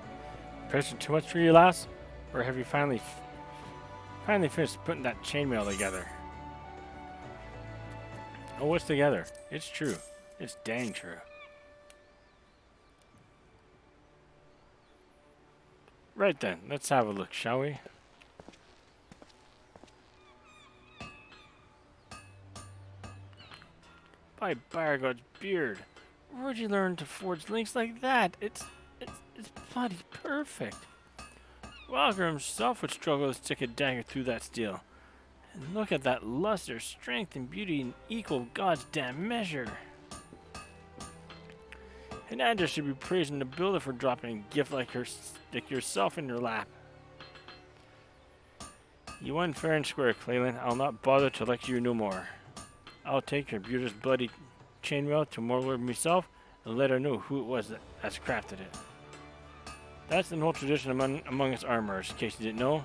pressure too much for you, lass? Or have you finally finished putting that chainmail together? Oh, what's together? It's true. It's dang true. Right then, let's have a look, shall we? By Bargod's beard, where'd you learn to forge links like that? It's bloody perfect. Walker himself would struggle to stick a dagger through that steel. And look at that luster, strength, and beauty in equal God's damn measure. Hernandez should be praising the builder for dropping a gift like yourself in your lap. You won fair and square, Clalin. I'll not bother to lecture you no more. I'll take your beauteous bloody chainmail to Morlord myself and let her know who it was that has crafted it. That's an old tradition among us armorers, in case you didn't know.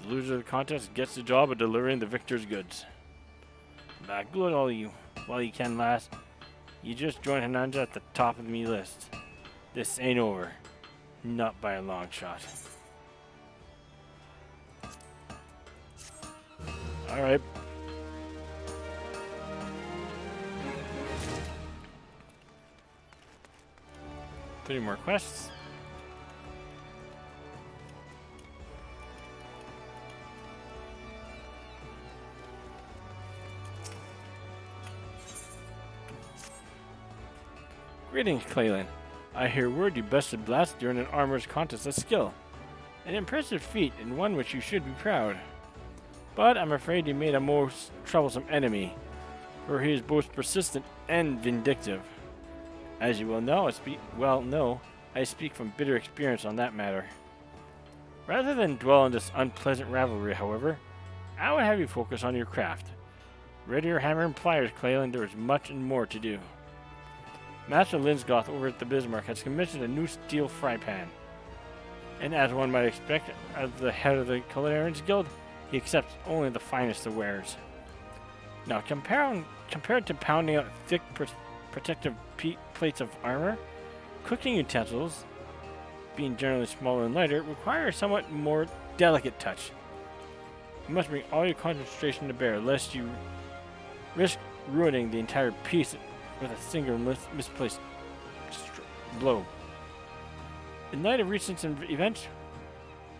The loser of the contest gets the job of delivering the victor's goods. But good all you, while you can, lass. You just joined Hernandez at the top of me list. This ain't over. Not by a long shot. Alright. Three more quests. Greetings, Clalin. I hear word you bested Blast during an armorer's contest of skill. An impressive feat, and one which you should be proud. But I'm afraid you made a most troublesome enemy, for he is both persistent and vindictive. As you know, I speak from bitter experience on that matter. Rather than dwell on this unpleasant rivalry, however, I would have you focus on your craft. Ready your hammer and pliers, Clalin. There is much and more to do. Master Linsgoth over at the Bismarck has commissioned a new steel fry pan. And as one might expect, as the head of the Culinarians Guild, he accepts only the finest of wares. Now, compared to pounding out thick protective plates of armor, cooking utensils, being generally smaller and lighter, require a somewhat more delicate touch. You must bring all your concentration to bear, lest you risk ruining the entire piece with a single misplaced blow. In light of recent events,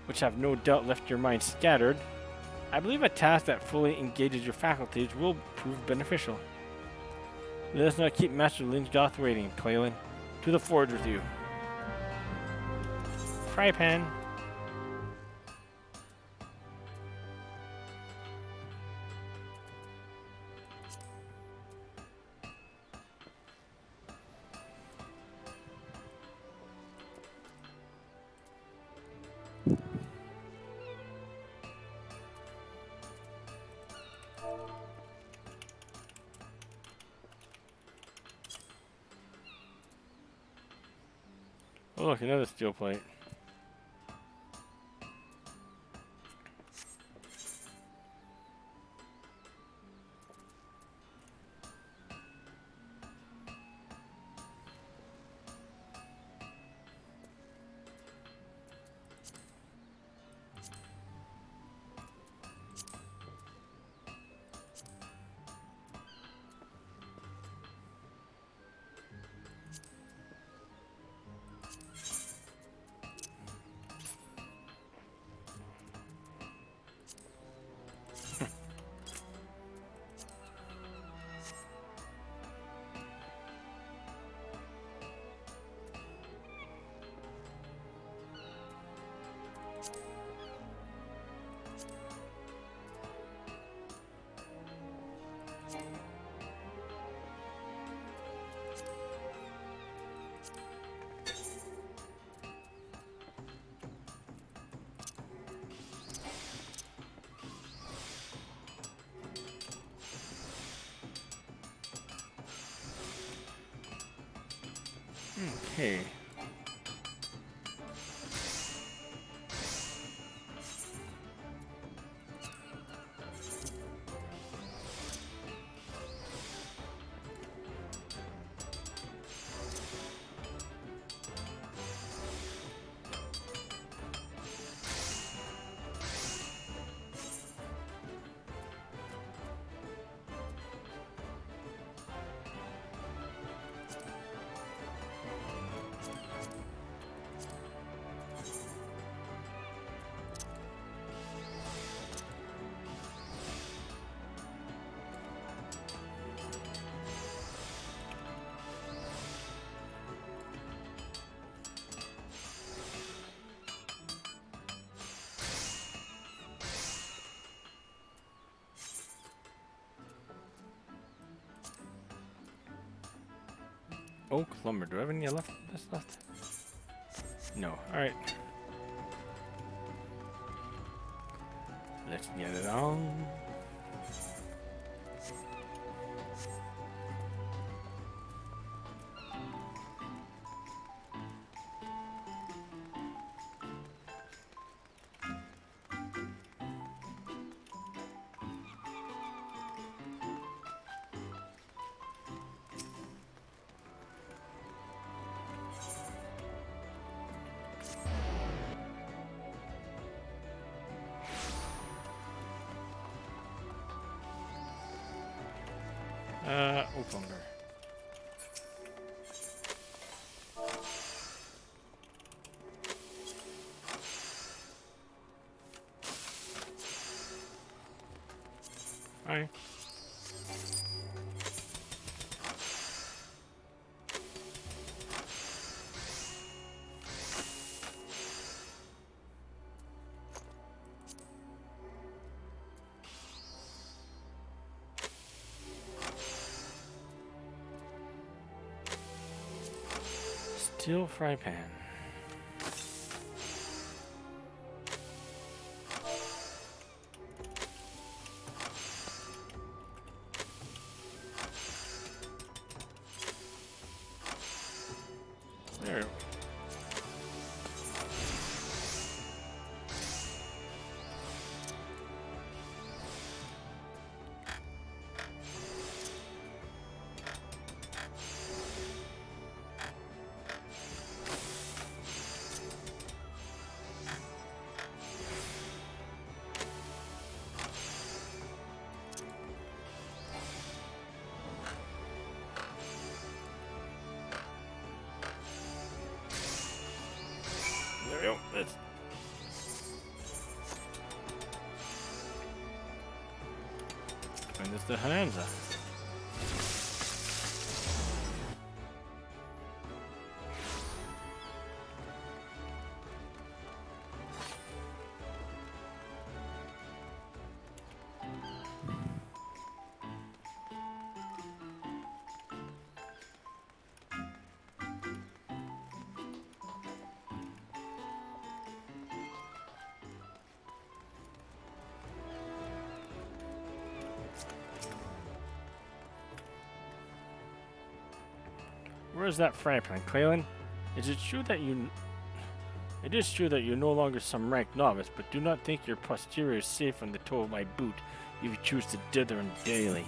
which have no doubt left your mind scattered, I believe a task that fully engages your faculties will prove beneficial. Let us not keep Master Linsgoth waiting, Clalin. To the forge with you. Fry pan. Oh look, another steel plate. Okay. Oak lumber. Do I have any left? This left? No. All right. Let's get it on. Oak lumber. Alright. Steel fry pan. There. There we go. That's and it's the Hananza. Where is that fry pan, Clalin? Is it true that you? It is true that you're no longer some rank novice, but do not think your posterior is safe from the toe of my boot if you choose to dither him daily.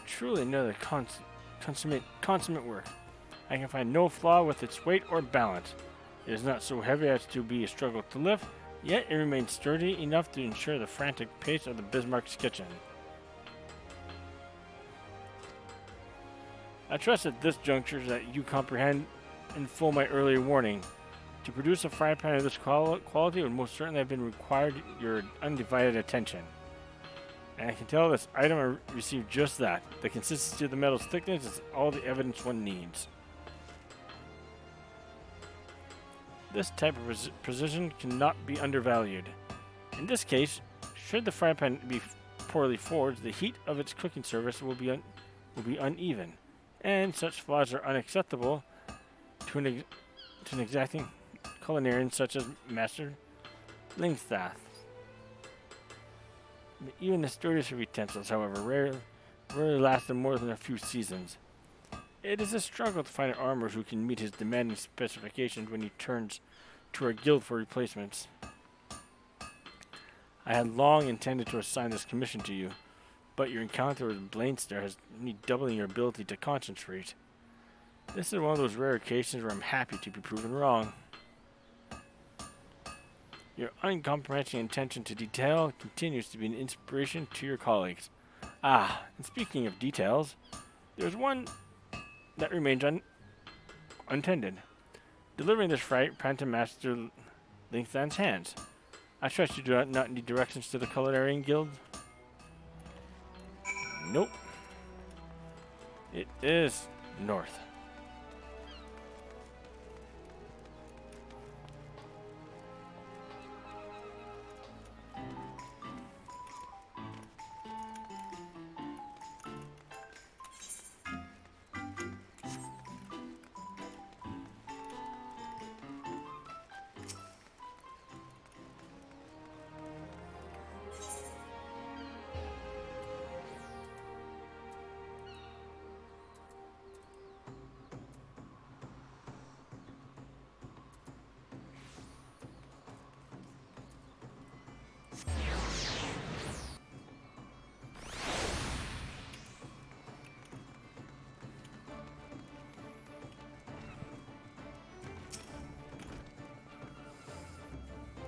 Truly another consummate work. I can find no flaw with its weight or balance. It is not so heavy as to be a struggle to lift, yet it remains sturdy enough to ensure the frantic pace of the Bismarck's kitchen. I trust at this juncture that you comprehend in full my earlier warning. To produce a fry pan of this quality would most certainly have been required your undivided attention. And I can tell this item received just that. The consistency of the metal's thickness is all the evidence one needs. This type of precision cannot be undervalued. In this case, should the fry pan be poorly forged, the heat of its cooking surface will be uneven, and such flaws are unacceptable to an exacting culinarian such as Master Lingstaff. Even the sturdiest of utensils, however, rarely lasted more than a few seasons. It is a struggle to find an armorer who can meet his demanding specifications when he turns to our guild for replacements. I had long intended to assign this commission to you, but your encounter with Blainstar has me doubling your ability to concentrate. This is one of those rare occasions where I'm happy to be proven wrong. Your uncompromising attention to detail continues to be an inspiration to your colleagues. Ah, and speaking of details, there's one that remains untended. Delivering this fry pan to Master Lingthan's hands. I trust you do not need directions to the Culinarian Guild? Nope. It is north.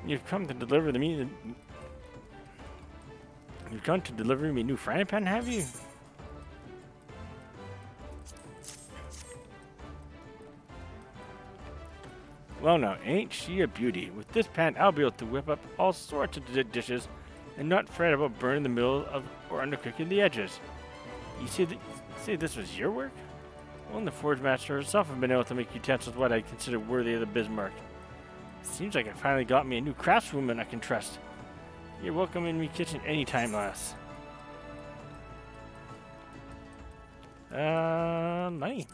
You've come to deliver me. You've come to deliver me a new frying pan, have you? Well now, ain't she a beauty? With this pan, I'll be able to whip up all sorts of dishes and not fret about burning the middle of or undercooking the edges. You say this was your work? Well, the Forge Master herself have been able to make utensils what I consider worthy of the Bismarck. Seems like I finally got me a new craftswoman I can trust. You're welcome in me kitchen anytime, lass. Money.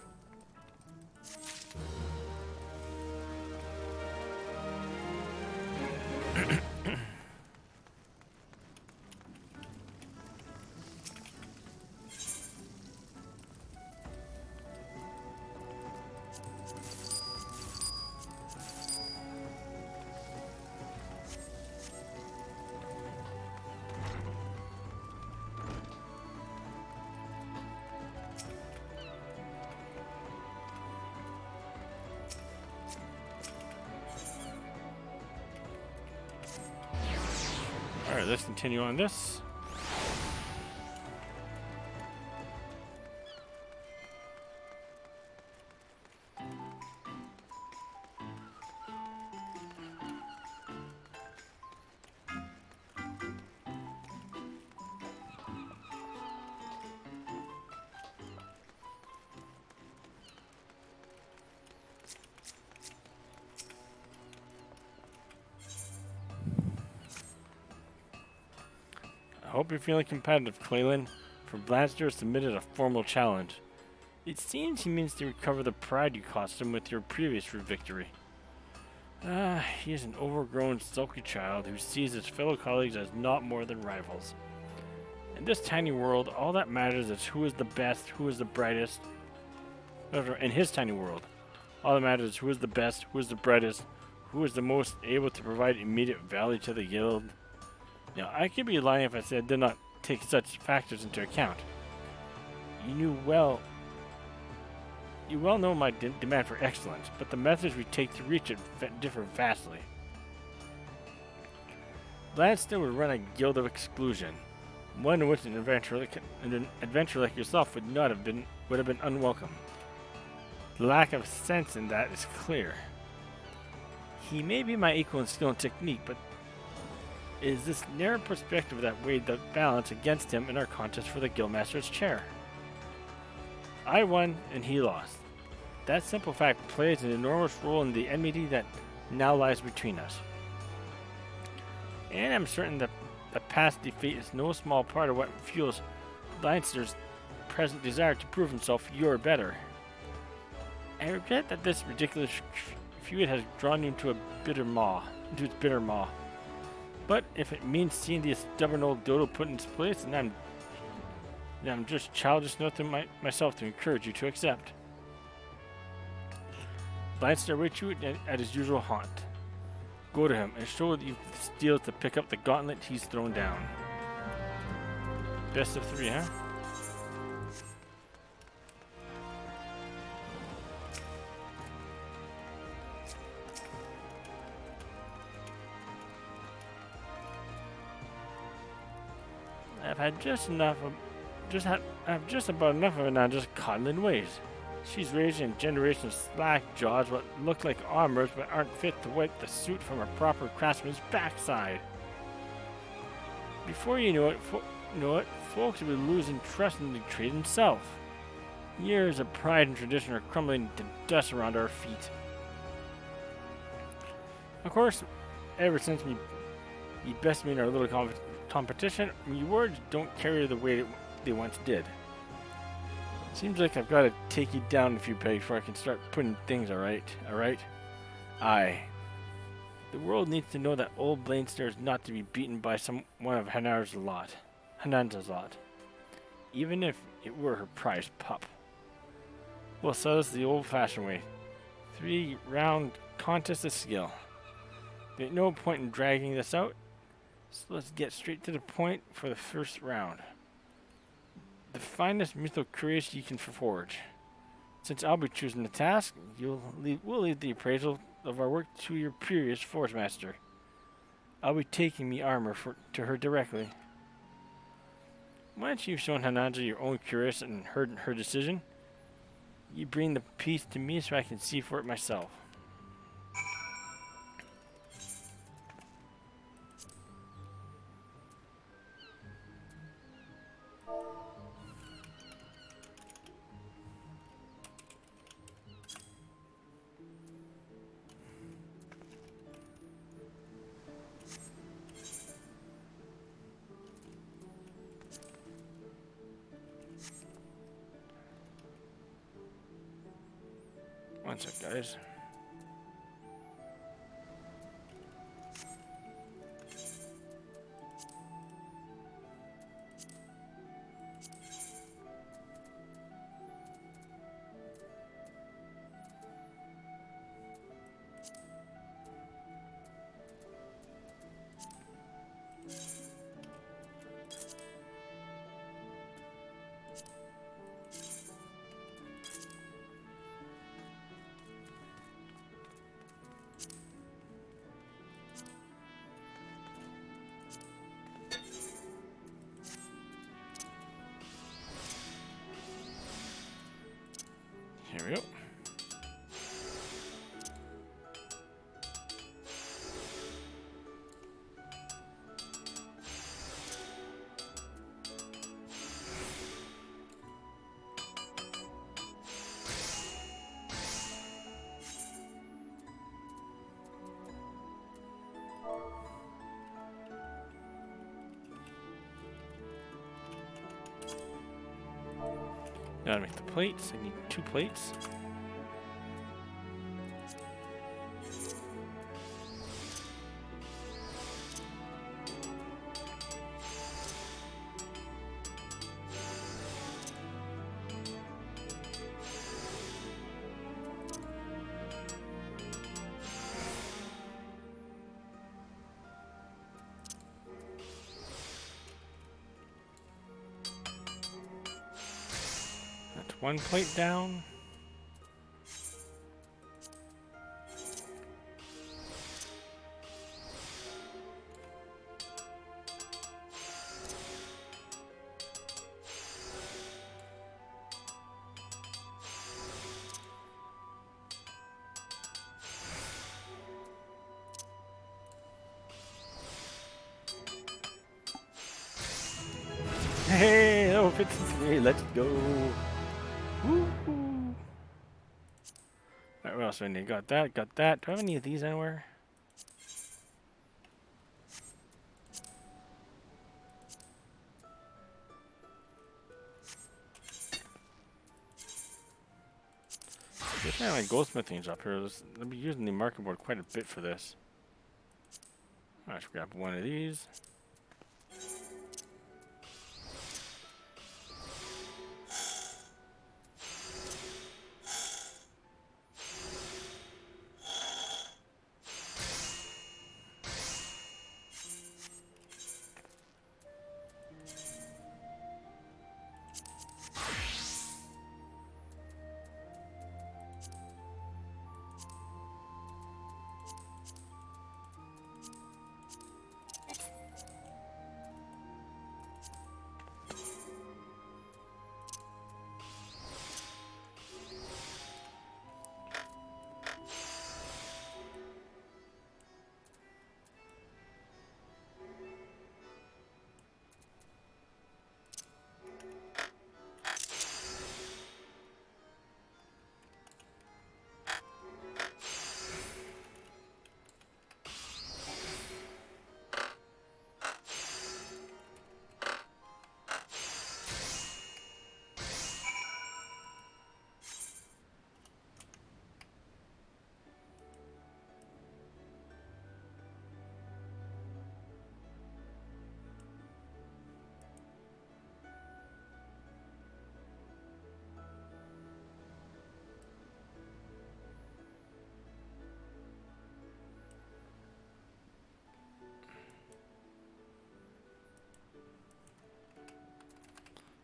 Alright, let's continue on this. I hope you're feeling competitive, Clalin, for Blaster has submitted a formal challenge. It seems he means to recover the pride you cost him with your previous victory. He is an overgrown, sulky child who sees his fellow colleagues as not more than rivals. In this tiny world, all that matters is who is the best, who is the brightest. In his tiny world, all that matters is who is the best, who is the brightest, who is the most able to provide immediate value to the guild. Now, I could be lying if I said I did not take such factors into account. You well know my demand for excellence, but the methods we take to reach it differ vastly. Blanston would run a guild of exclusion, one in which an adventurer like yourself would have been unwelcome. The lack of sense in that is clear. He may be my equal in skill and technique, but it is this narrow perspective that weighed the balance against him in our contest for the Guildmaster's chair. I won and he lost. That simple fact plays an enormous role in the enmity that now lies between us. And I'm certain that the past defeat is no small part of what fuels Leinster's present desire to prove himself your better. I regret that this ridiculous feud has drawn you into its bitter maw. But if it means seeing the stubborn old dodo put in its place, then I'm just childish enough to myself to encourage you to accept. Leinster awaits you at his usual haunt. Go to him and show that you've the steel to pick up the gauntlet he's thrown down. Best of 3, huh? I've just about enough of it now, just coddling ways. She's raised in generations of slack jaws what look like armors but aren't fit to wipe the suit from a proper craftsman's backside. Before you know it, folks will be losing trust in the trade himself. Years of pride and tradition are crumbling to dust around our feet. Of course, ever since we bested me in our little competition, rewards don't carry the weight they once did. Seems like I've got to take you down a few pegs before I can start putting things alright? Aye. The world needs to know that old Blainster is not to be beaten by one of Hanan's lot. Even if it were her prized pup. We'll settle this the old-fashioned way. 3-round contest of skill. There's no point in dragging this out, so let's get straight to the point for the first round. The finest mythical couriers you can forge. Since I'll be choosing the task, we'll leave the appraisal of our work to your previous Forge Master. I'll be taking me armor to her directly. Why don't you show Hanaja your own curious and her decision? You bring the piece to me so I can see for it myself. One sec, guys. Here we go. Now to make the plates, I need 2 plates. That's 1 plate down. Hey, level 53, let's go. Woo-hoo. Alright, what else do I need? Got that, got that. Do I have any of these anywhere? There's kind of like goldsmithing's up here. I'll be using the marker board quite a bit for this. I should grab one of these.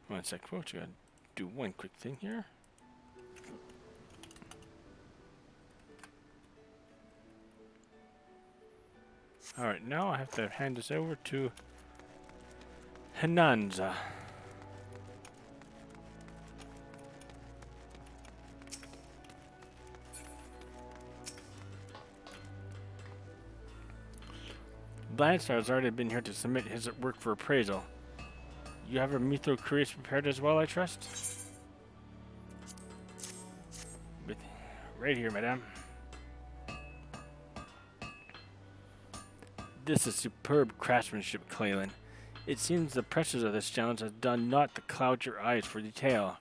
One sec, folks. You gotta do one quick thing here. Alright, now I have to hand this over to Hinanza. Blindstar has already been here to submit his work for appraisal. You have a Mithril curious prepared as well, I trust? Right here, madame. This is superb craftsmanship, Clalin. It seems the pressures of this challenge has done naught to cloud your eyes for detail.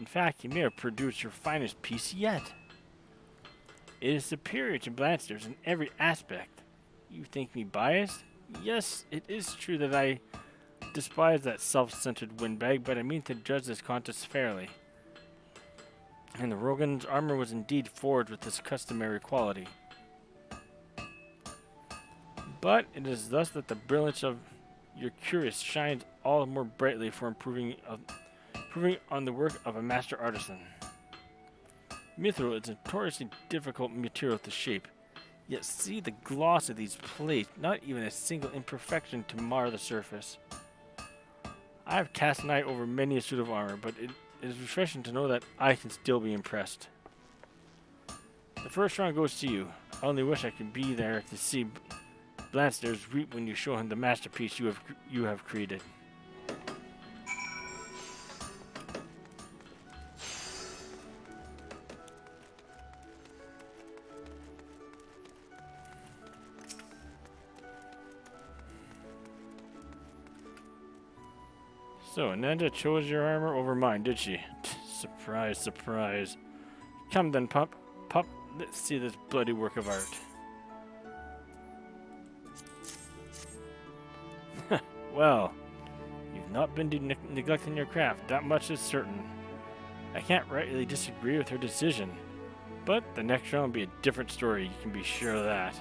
In fact, you may have produced your finest piece yet. It is superior to Blanster's in every aspect. You think me biased? Yes, it is true that I despise that self-centered windbag, but I mean to judge this contest fairly. And the Rogan's armor was indeed forged with this customary quality. But it is thus that the brilliance of your curious shines all the more brightly for improving on the work of a master artisan. Mithril is a notoriously difficult material to shape, yet see the gloss of these plates, not even a single imperfection to mar the surface. I have cast an eye over many a suit of armor, but it is refreshing to know that I can still be impressed. The first round goes to you. I only wish I could be there to see Blansters reap when you show him the masterpiece you have created. So, Nanda chose your armor over mine, did she? Surprise, surprise. Come then, pup. Pup, let's see this bloody work of art. Well, you've not been neglecting your craft, that much is certain. I can't rightly disagree with her decision, but the next round will be a different story, you can be sure of that.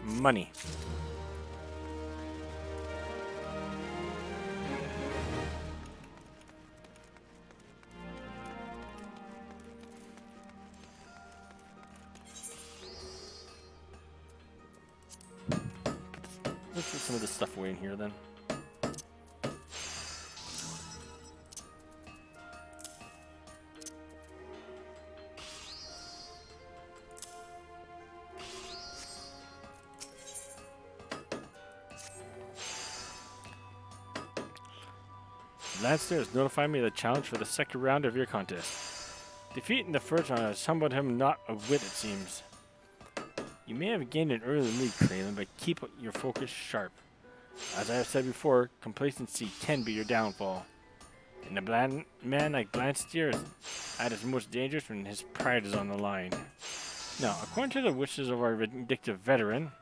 Money. Let's put some of this stuff away in here then. Lancer has notified me of the challenge for the second round of your contest. Defeat in the first round has humbled him not a whit, it seems. You may have gained an early lead, Clalin, but keep your focus sharp. As I have said before, complacency can be your downfall. And a man like Blanster is at his most dangerous when his pride is on the line. Now, according to the wishes of our vindictive veteran,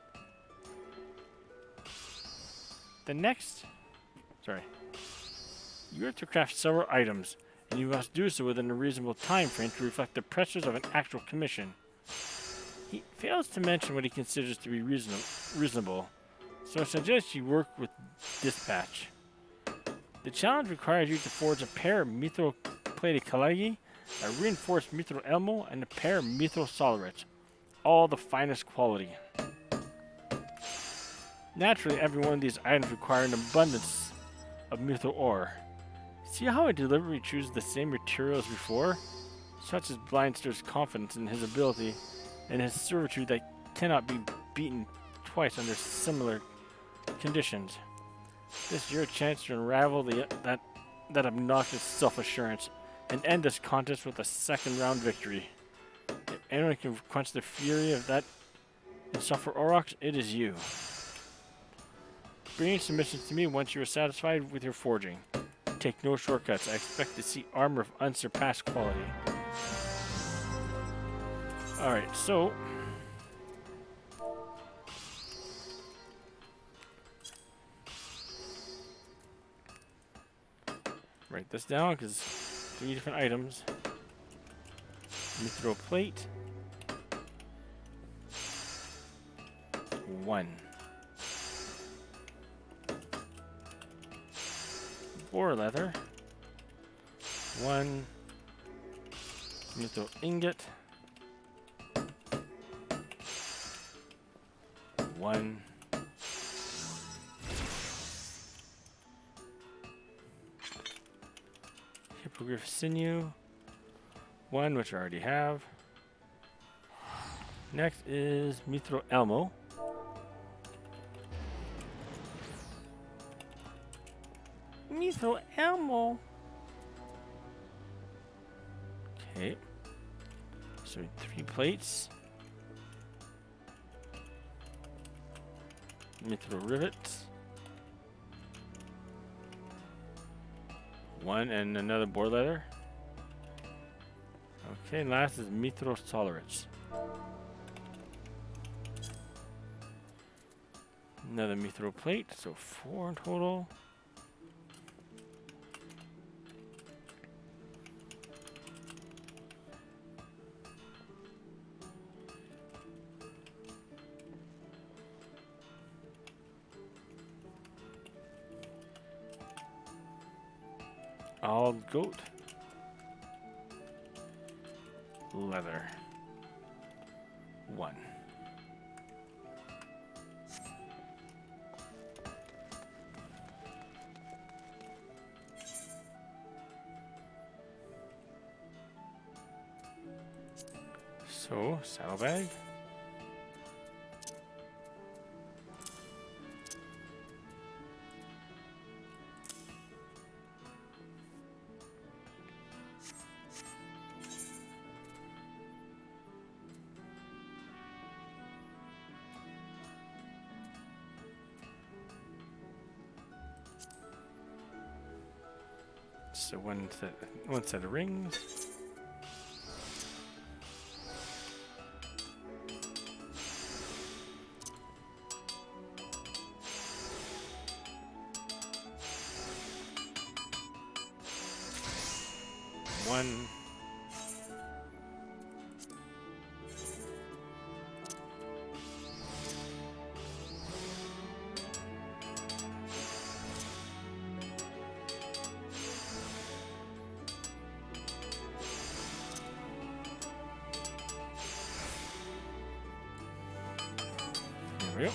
you are to craft several items, and you must do so within a reasonable time frame to reflect the pressures of an actual commission. He fails to mention what he considers to be reasonable, so I suggest you work with dispatch. The challenge requires you to forge a pair of mithril-plated kalagi, a reinforced mithril elmo, and a pair of mithril solarets, all the finest quality. Naturally, every one of these items require an abundance of mithril ore. See how I deliberately choose the same material as before? Such is Blindster's confidence in his ability and his servitude that cannot be beaten twice under similar conditions. This is your chance to unravel that obnoxious self-assurance and end this contest with a second round victory. If anyone can quench the fury of that insufferable Aurochs, it is you. Bring submissions to me once you are satisfied with your forging. Take no shortcuts. I expect to see armor of unsurpassed quality. Alright, so write this down because 3 different items. Mithril plate. 1. Boar leather. 1. Mithril ingot. 1. Hippogriff sinew. 1, which I already have. Next is Mithril Elmo. Mithril Elmo. Okay. So 3 plates. Mithril rivets. 1 and another board leather. Okay, last is Mithril Solarates. Another Mithril plate, so 4 in total. All goat. Leather. 1. So, saddlebag. So one set of rings. One. There we go.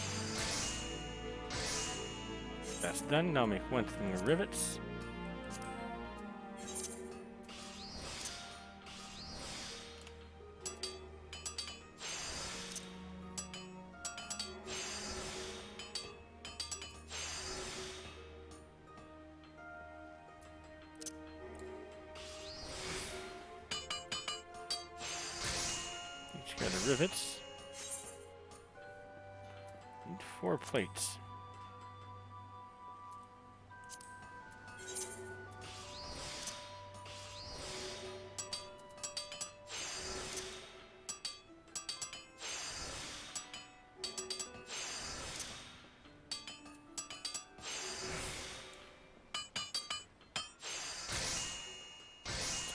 That's done. Now make 1 thing of rivets. Each got the rivets. Need 4 plates.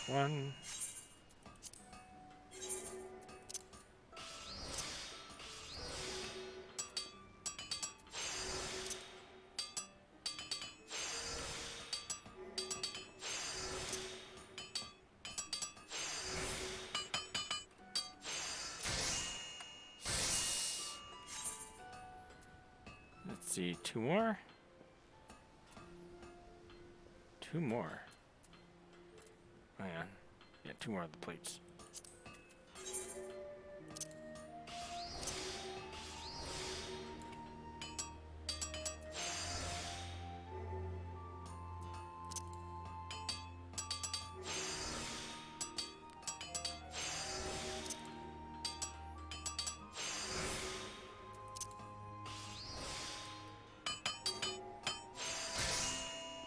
One. Let's see, 2 more. 2 more. Hang on. Yeah, 2 more of the plates.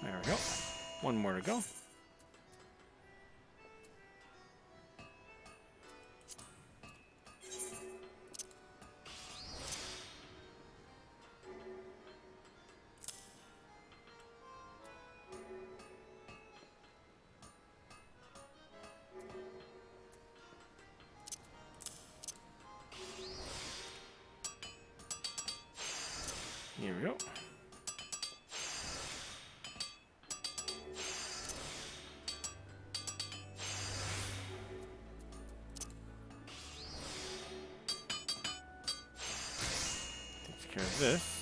There we go. 1 more to go. Here we go. care of this.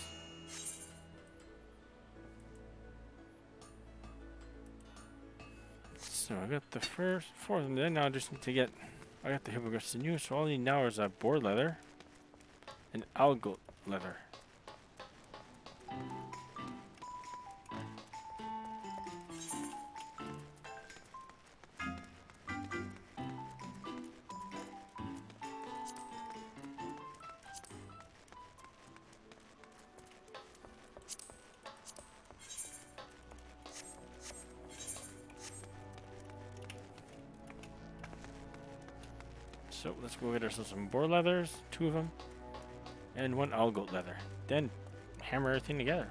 So I got the fourth, and then now I just need to get. I got the hippogriff sinew, so all I need now is a boar leather and owl goat leather. So let's go get ourselves some boar leathers, 2 of them, and 1 owl goat leather. Then hammer everything together.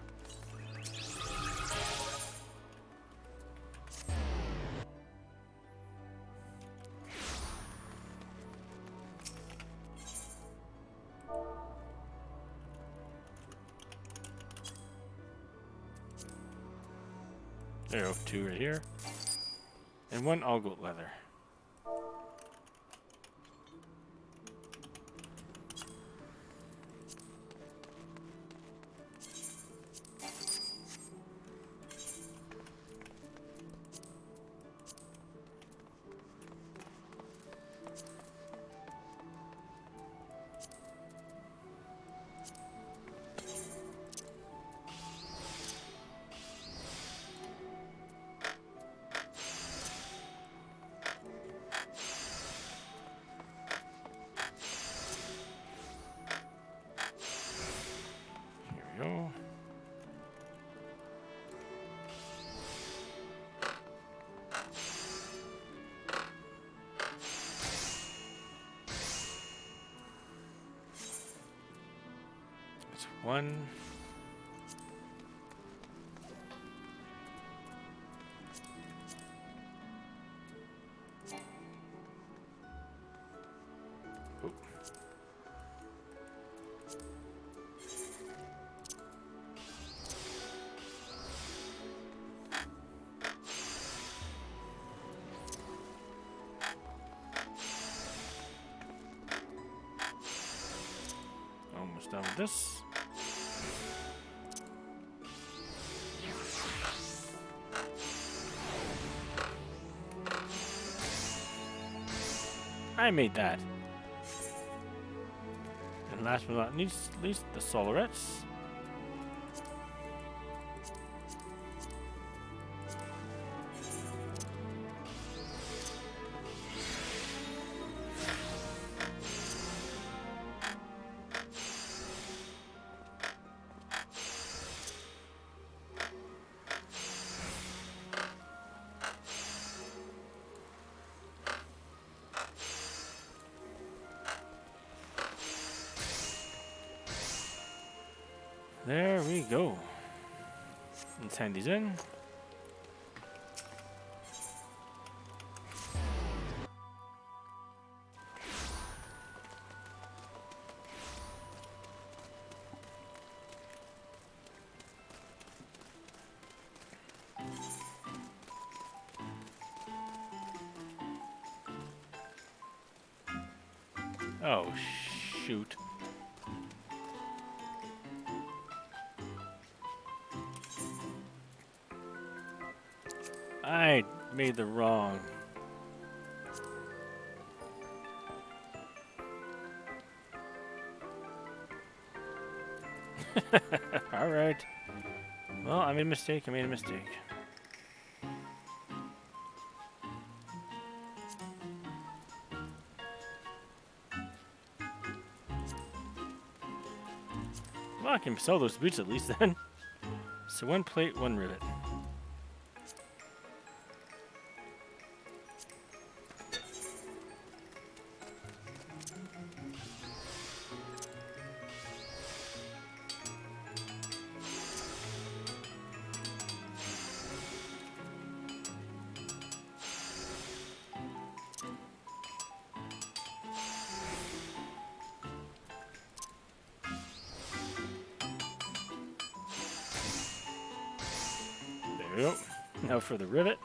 There you go, 2 right here, and 1 owl goat leather. Go. It's 1. Oop. Almost done with this. I made that. And last but not least, the solarettes. There we go. Let's hand these in. Oh, shoot. I made the wrong. All right. Well, I made a mistake. Well, I can sell those boots at least then. So 1 plate, 1 rivet. There we go. Now for the rivet.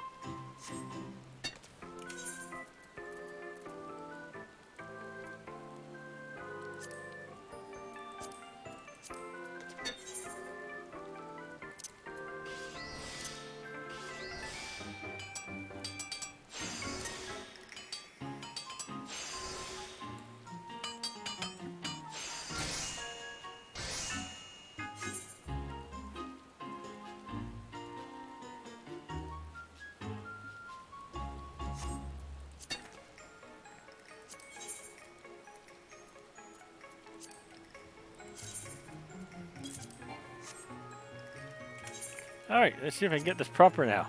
Alright, let's see if I can get this proper now.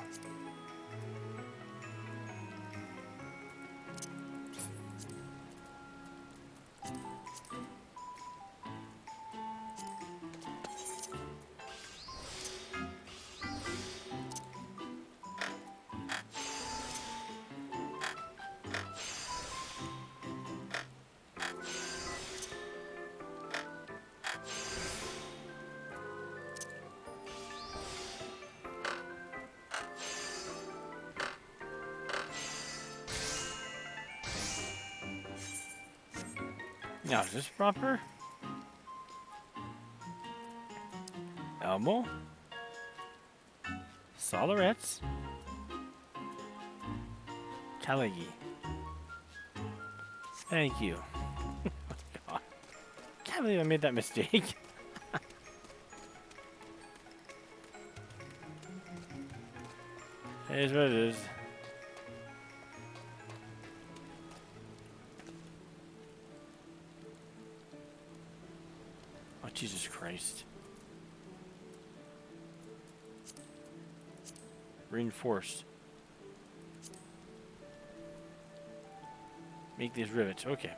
Now, is this proper? Elmo? Solarettes? Caligi. Thank you. God. Can't believe I made that mistake. It is what it is. Oh, Jesus Christ. Reinforced. Make these rivets. Okay.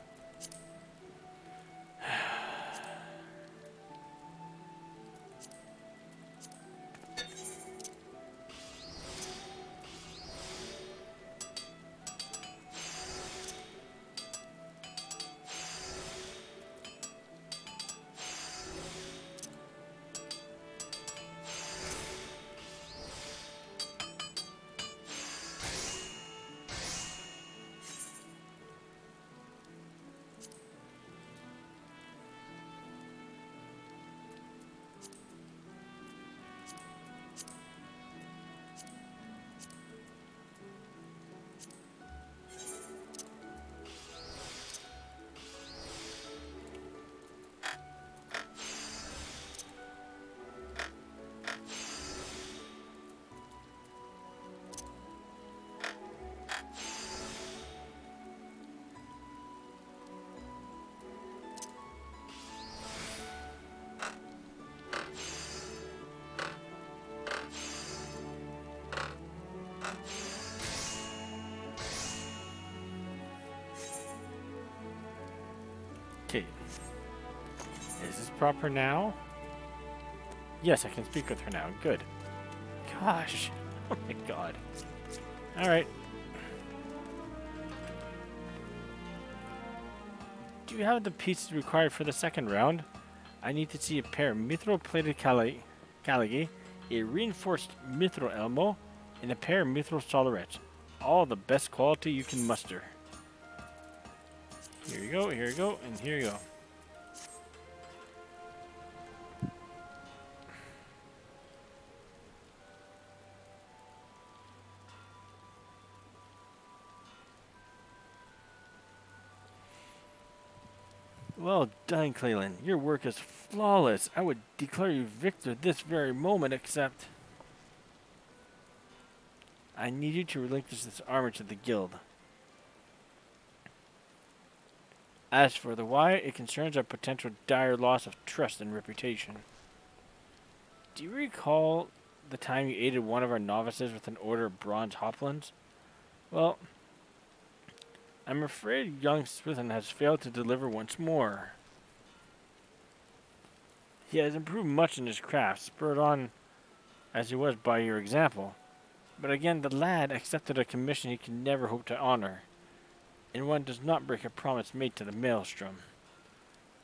Okay. Is this proper now? Yes, I can speak with her now. Good. Gosh. Oh my god. Alright. Do you have the pieces required for the second round? I need to see a pair of mithril-plated Caligi, a reinforced mithril Elmo, and a pair of mithril Solarettes. All the best quality you can muster. Here you go, and here you go. Well done, Clalin. Your work is flawless. I would declare you victor this very moment, except I need you to relinquish this armor to the guild. As for the why, it concerns our potential dire loss of trust and reputation. Do you recall the time you aided one of our novices with an order of bronze hoplins? Well, I'm afraid young Swithin has failed to deliver once more. He has improved much in his craft, spurred on as he was by your example. But again, the lad accepted a commission he could never hope to honor. And one does not break a promise made to the maelstrom.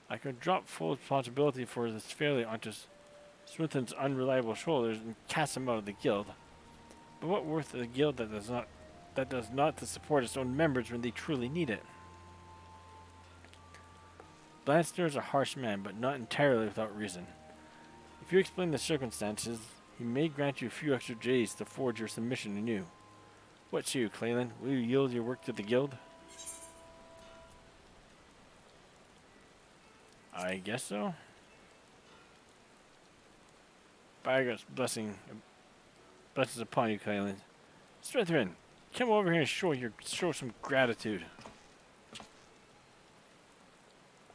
I could drop full responsibility for this failure onto Swithin's unreliable shoulders and cast him out of the guild. But what worth is a guild that does not to support its own members when they truly need it? Blanster is a harsh man, but not entirely without reason. If you explain the circumstances, he may grant you a few extra days to forge your submission anew. What say you, Clalin? Will you yield your work to the guild? I guess so. By God's blessings upon you, Clalin. Swithin, come over here and show some gratitude.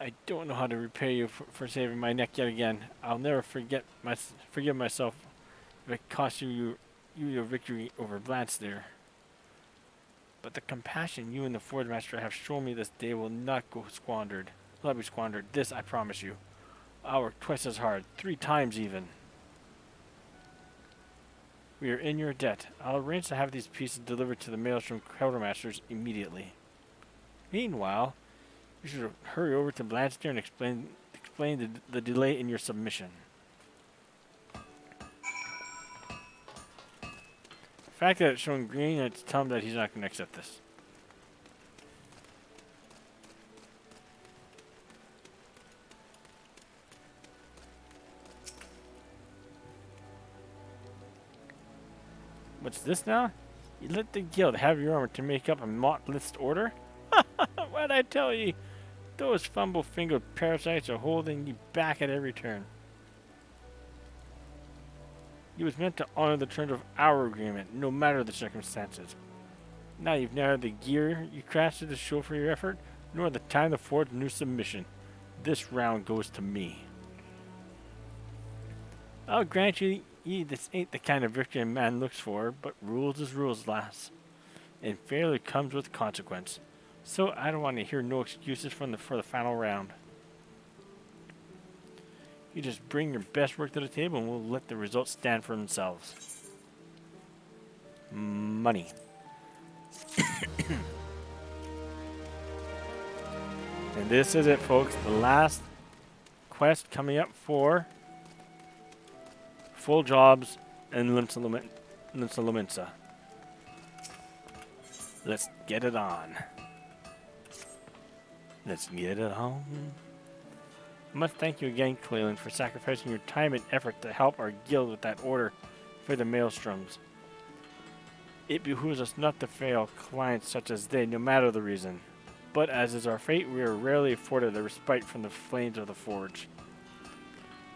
I don't know how to repay you for saving my neck yet again. I'll never forgive myself if it costs you your victory over Blance there. But the compassion you and the Forge Master have shown me this day will not go squandered. Will not be squandered. This I promise you. I'll work twice as hard, 3 times even. We are in your debt. I'll arrange to have these pieces delivered to the Maelstrom Quartermasters immediately. Meanwhile, you should hurry over to Blanchester and explain the delay in your submission. The fact that it's showing green, it's telling him that he's not going to accept this. What's this now? You let the guild have your armor to make up a mock list order? What'd I tell you? Those fumble-fingered parasites are holding you back at every turn. You was meant to honor the terms of our agreement, no matter the circumstances. Now you've neither the gear you crafted to show for your effort, nor the time to forge a new submission. This round goes to me. I'll grant you, this ain't the kind of victory a man looks for, but rules is rules, lass. And failure comes with consequence. So I don't want to hear no excuses for the final round. You just bring your best work to the table and we'll let the results stand for themselves. Money. And this is it, folks. The last quest coming up for full jobs and Limsa. Let's get it on. Let's get it on. I must thank you again, Clalin, for sacrificing your time and effort to help our guild with that order for the Maelstroms. It behooves us not to fail clients such as they, no matter the reason. But as is our fate, we are rarely afforded a respite from the flames of the Forge.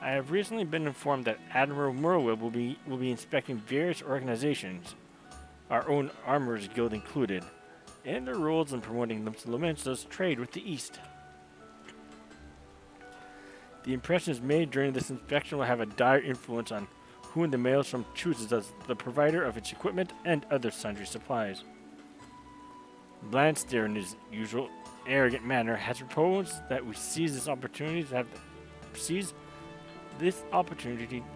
I have recently been informed that Admiral Merwell will be inspecting various organizations, our own Armorers Guild included, and their roles in promoting Limsa's trade with the East. The impressions made during this inspection will have a dire influence on who in the Maelstrom chooses as the provider of its equipment and other sundry supplies. Blanchester, in his usual arrogant manner, has proposed that we seize this opportunity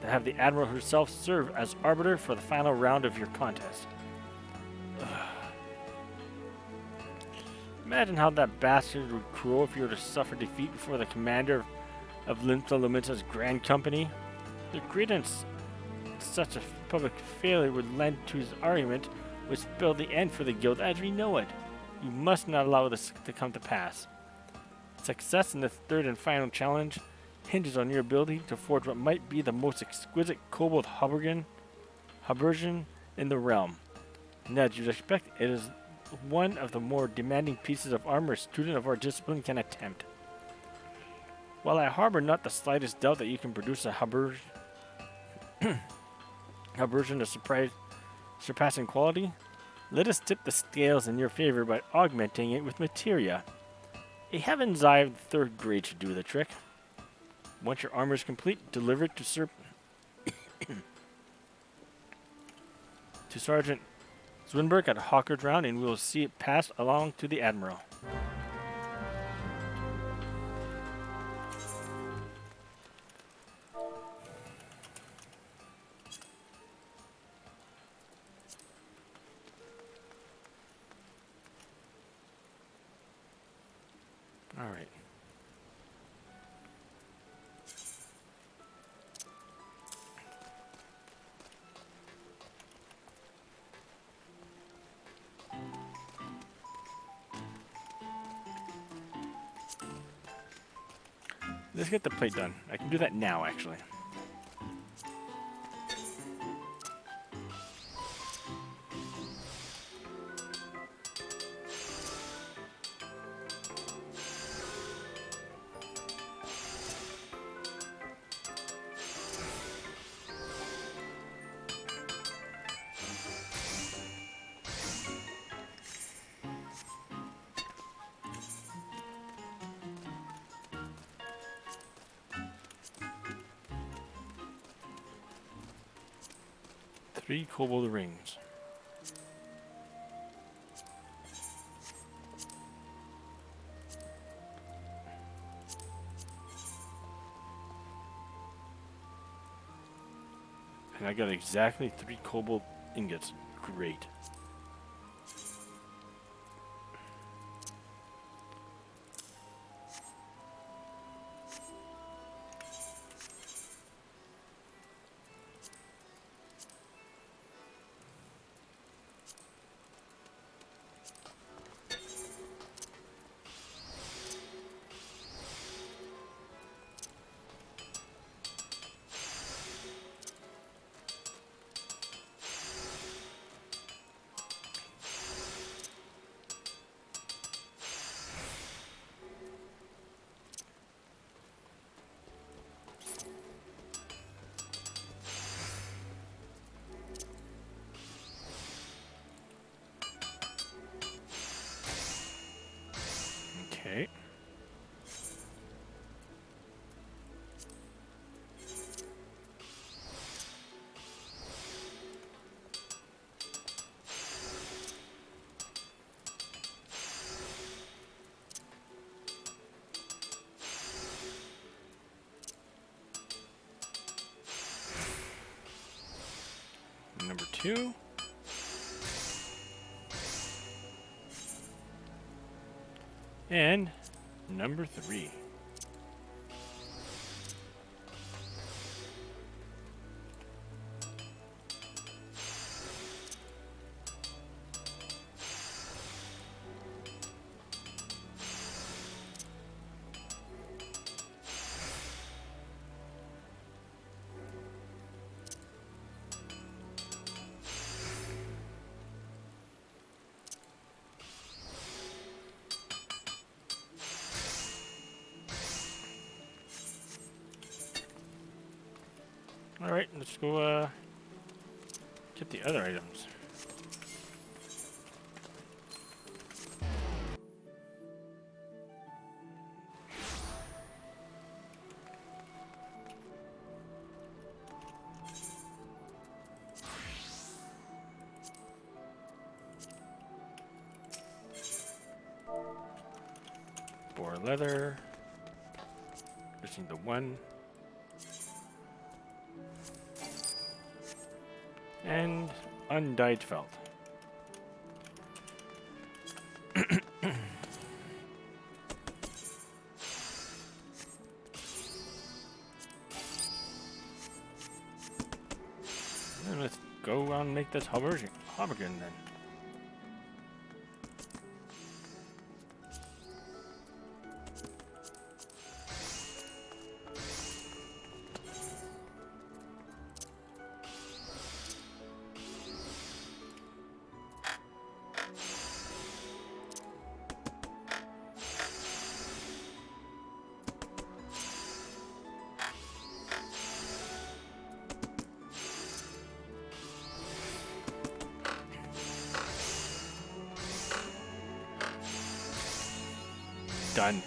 to have the Admiral herself serve as arbiter for the final round of your contest. Imagine how that bastard would crow if you were to suffer defeat before the commander of Limsa's Grand Company. The credence such a public failure would lend to his argument would spell the end for the guild as we know it. You must not allow this to come to pass. Success in the third and final challenge hinges on your ability to forge what might be the most exquisite kobold habergeon in the realm. And as you'd expect, it is one of the more demanding pieces of armor a student of our discipline can attempt. While I harbor not the slightest doubt that you can produce a habergeon of surpassing quality, let us tip the scales in your favor by augmenting it with materia. A Heaven's Eye of the 3rd grade should do the trick. Once your armor is complete, deliver it to Sergeant Swinburne at Hawker's Round, and we will see it passed along to the Admiral. All right. Let's get the plate done. I can do that now, actually. 3 cobalt rings. And I got exactly 3 cobalt ingots. Great. Okay. Number 2. And number 3. Alright, let's go get the other items. Boar leather. Just need the 1. And undyed felt. And let's go and make this Hobergen then. Done.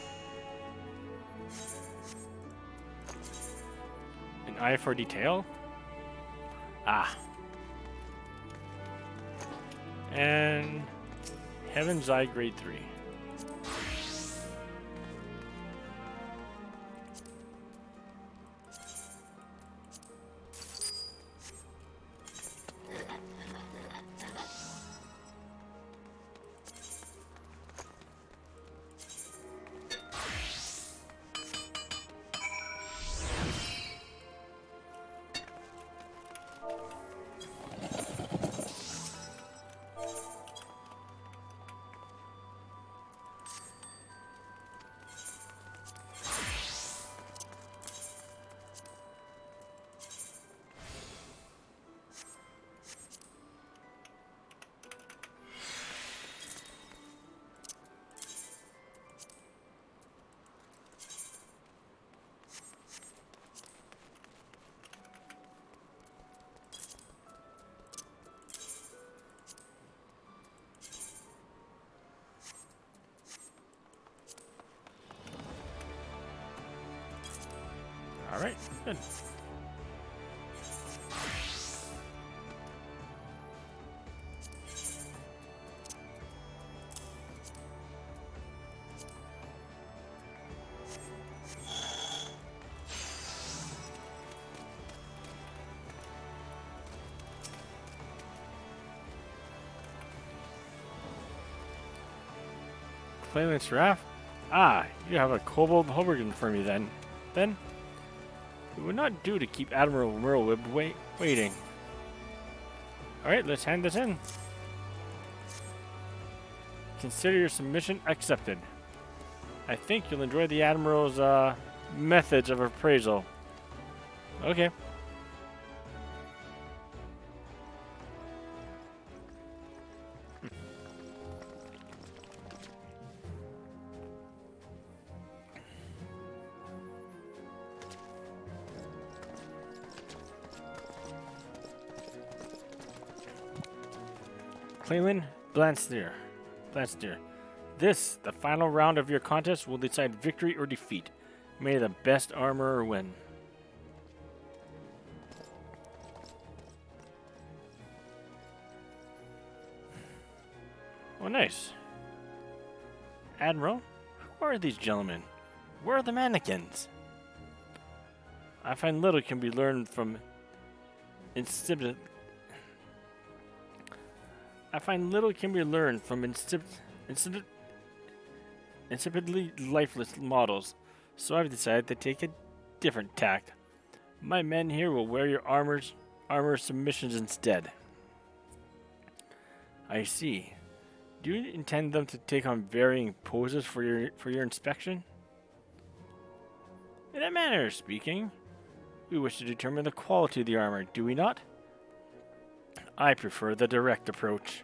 An eye for detail? Ah. And Heaven's Eye grade 3. All right, good. Clalin Seraph? Ah, you have a kobold hobergan for me then. Then? It would not do to keep Admiral Merlwib waiting. Alright, let's hand this in. Consider your submission accepted. I think you'll enjoy the Admiral's methods of appraisal. Okay. Clalin, Blansteer. This, the final round of your contest, will decide victory or defeat. May the best armorer win. Oh, nice. Admiral, who are these gentlemen? Where are the mannequins? I find little can be learned from insipidly lifeless models, so I've decided to take a different tact. My men here will wear your armor submissions instead. I see. Do you intend them to take on varying poses for your inspection? In a manner of speaking, we wish to determine the quality of the armor, do we not? I prefer the direct approach.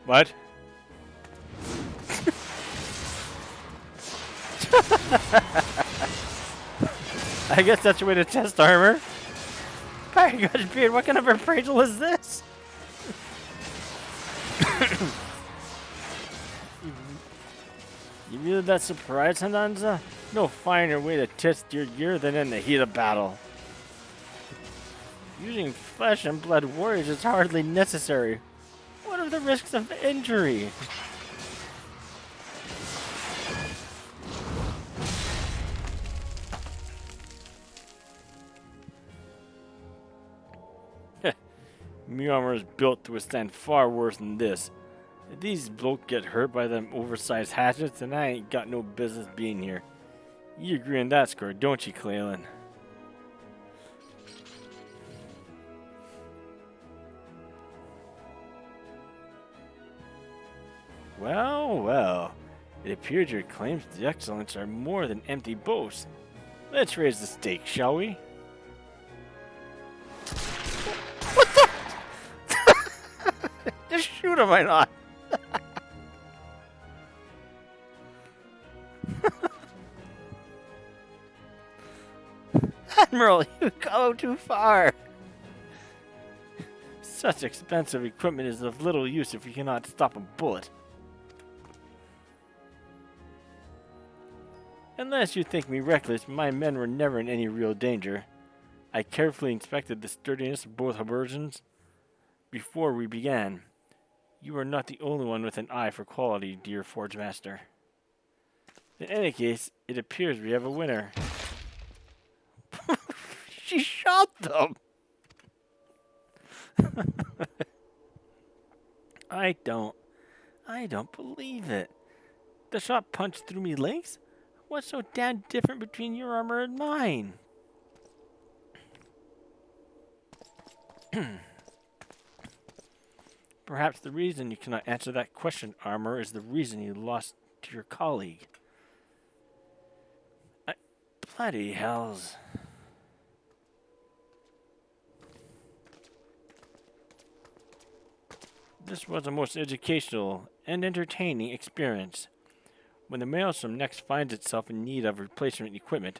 What? I guess that's a way to test armor. My gosh, Beard, what kind of appraisal is this? You really that surprised, Hananza? No finer way to test your gear than in the heat of battle. Using flesh and blood warriors is hardly necessary. What are the risks of injury? Me armor is built to withstand far worse than this. If these blokes get hurt by them oversized hatchets, then I ain't got no business being here. You agree on that score, don't you, Clalin? Well, well. It appears your claims to excellence are more than empty boasts. Let's raise the stakes, shall we? What the? Just shoot him, why not? Admiral, you go too far. Such expensive equipment is of little use if you cannot stop a bullet. Unless you think me reckless, my men were never in any real danger. I carefully inspected the sturdiness of both habergeons before we began. You are not the only one with an eye for quality, dear Forge Master. In any case, it appears we have a winner. She shot them! I don't believe it. The shot punched through me legs? What's so damn different between your armor and mine? Perhaps the reason you cannot answer that question, armor, is the reason you lost to your colleague. Bloody hells. This was a most educational and entertaining experience. When the Maelstrom next finds itself in need of replacement equipment,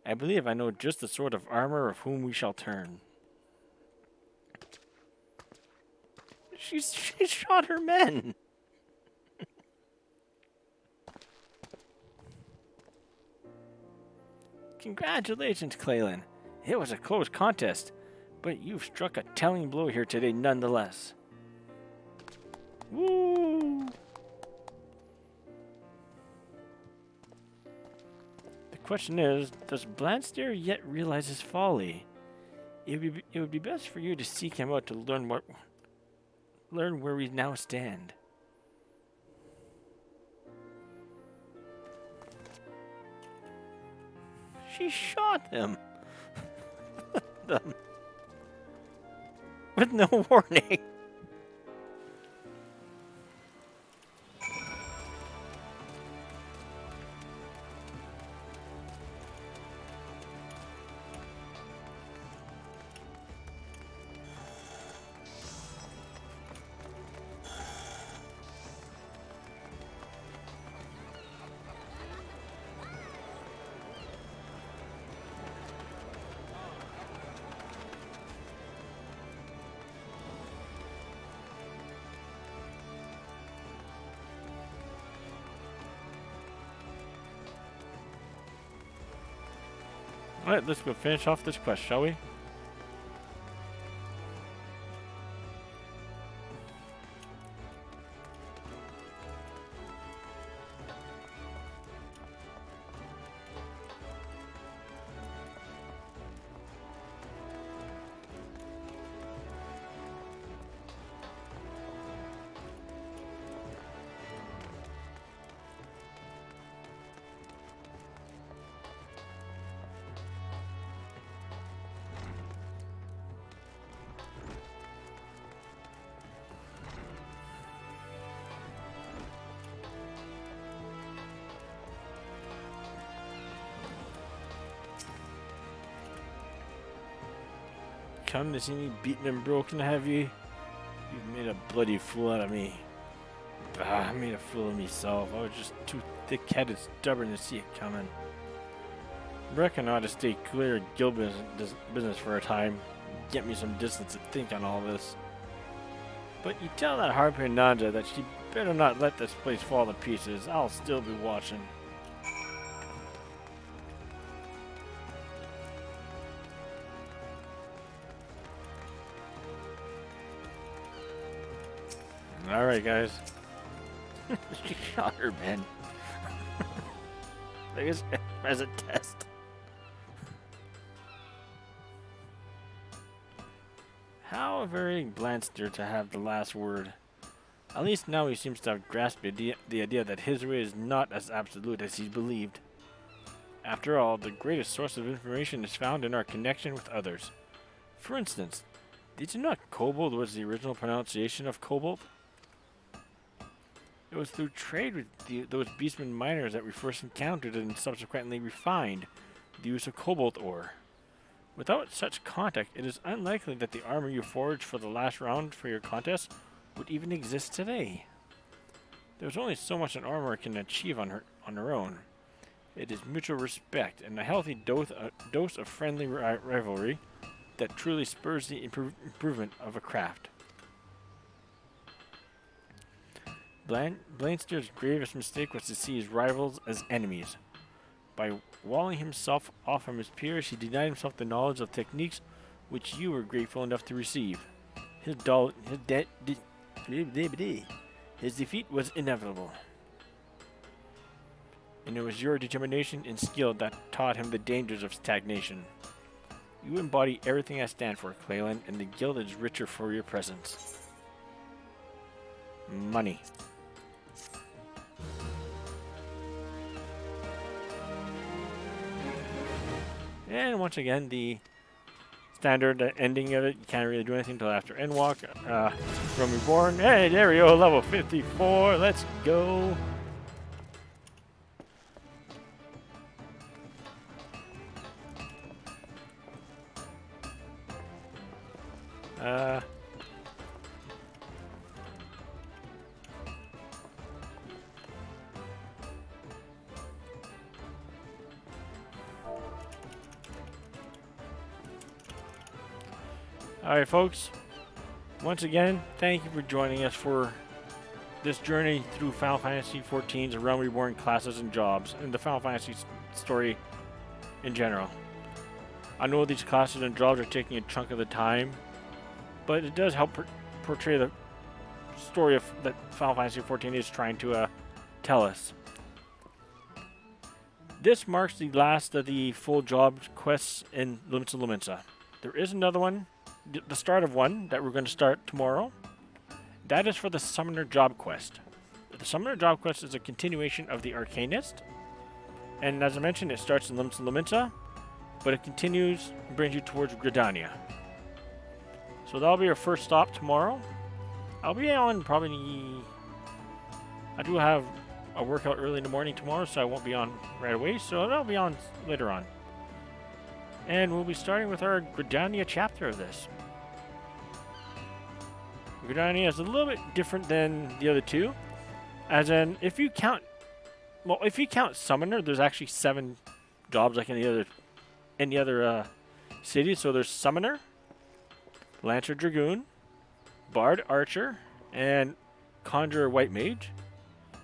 I believe I know just the sort of armor of whom we shall turn. She shot her men! Congratulations, Clalin. It was a close contest, but you've struck a telling blow here today nonetheless. Woo! The question is, does Blansteer yet realize his folly? It would be best for you to seek him out to learn where we now stand. She shot him. With no warning. Alright, let's go finish off this quest, shall we? Come to see me beaten and broken, have you? You've made a bloody fool out of me. Bah, I made a fool of myself. I was just too thick-headed, stubborn to see it coming. Reckon I ought to stay clear of guild business for a time. Get me some distance to think on all this. But you tell that Harpy Nanja that she better not let this place fall to pieces. I'll still be watching. Alright, guys. She shot her, man. I guess as a test. How very Blanster to have the last word. At least now he seems to have grasped the idea that his way is not as absolute as he believed. After all, the greatest source of information is found in our connection with others. For instance, did you know kobold was the original pronunciation of cobalt? It was through trade with those beastmen miners that we first encountered and subsequently refined the use of cobalt ore. Without such contact, it is unlikely that the armor you forged for the last round for your contest would even exist today. There's only so much an armor can achieve on her own. It is mutual respect and a healthy dose of friendly rivalry that truly spurs the improvement of a craft. Blainster's gravest mistake was to see his rivals as enemies. By walling himself off from his peers, he denied himself the knowledge of techniques which you were grateful enough to receive. His defeat was inevitable. And it was your determination and skill that taught him the dangers of stagnation. You embody everything I stand for, Clalin, and the guild is richer for your presence. Money. And once again, the standard ending of it, you can't really do anything until after Endwalk. From Reborn. Hey, there we go, level 54. Let's go. Alright, folks. Once again, thank you for joining us for this journey through Final Fantasy XIV's Realm Reborn classes and jobs, and the Final Fantasy story in general. I know these classes and jobs are taking a chunk of the time, but it does help portray the story of that Final Fantasy XIV is trying to tell us. This marks the last of the full job quests in Limsa Lominsa. there is another one, the start of one that we're going to start tomorrow. That is for the Summoner Job Quest. The Summoner Job Quest is a continuation of the Arcanist. And as I mentioned, it starts in Limsa, but it continues and brings you towards Gridania. So that'll be our first stop tomorrow. I'll be on probably... I do have a workout early in the morning tomorrow, so I won't be on right away. So I'll be on later on. And we'll be starting with our Gridania chapter of this. Gridania is a little bit different than the other two. As in, if you count Summoner, there's actually 7 jobs like any other city. So there's Summoner, Lancer Dragoon, Bard Archer, and Conjurer White Mage.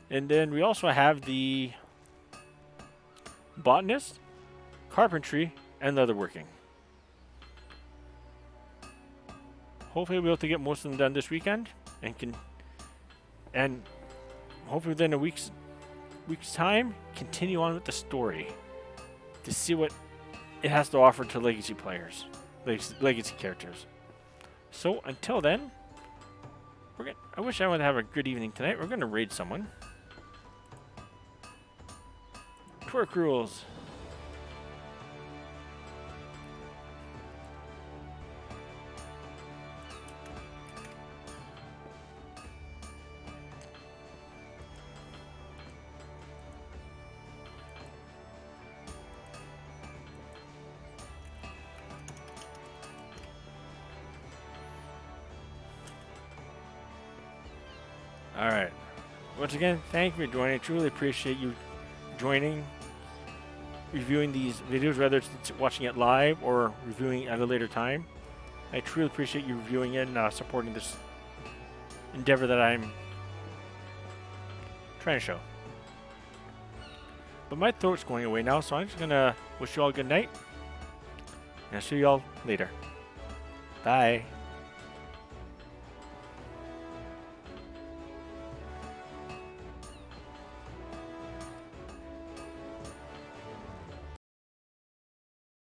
And then we also have the Botanist, Carpentry, and Leatherworking. Hopefully we'll be able to get most of them done this weekend, and hopefully within a week's time, continue on with the story to see what it has to offer to legacy players, legacy characters. So until then, I wish I would have a good evening tonight. We're gonna raid someone. Twerk rules. Alright. Once again, thank you for joining. I truly appreciate you joining, reviewing these videos, whether it's watching it live or reviewing it at a later time. I truly appreciate you reviewing it and supporting this endeavor that I'm trying to show. But my throat's going away now, so I'm just going to wish you all a good night. And I'll see you all later. Bye.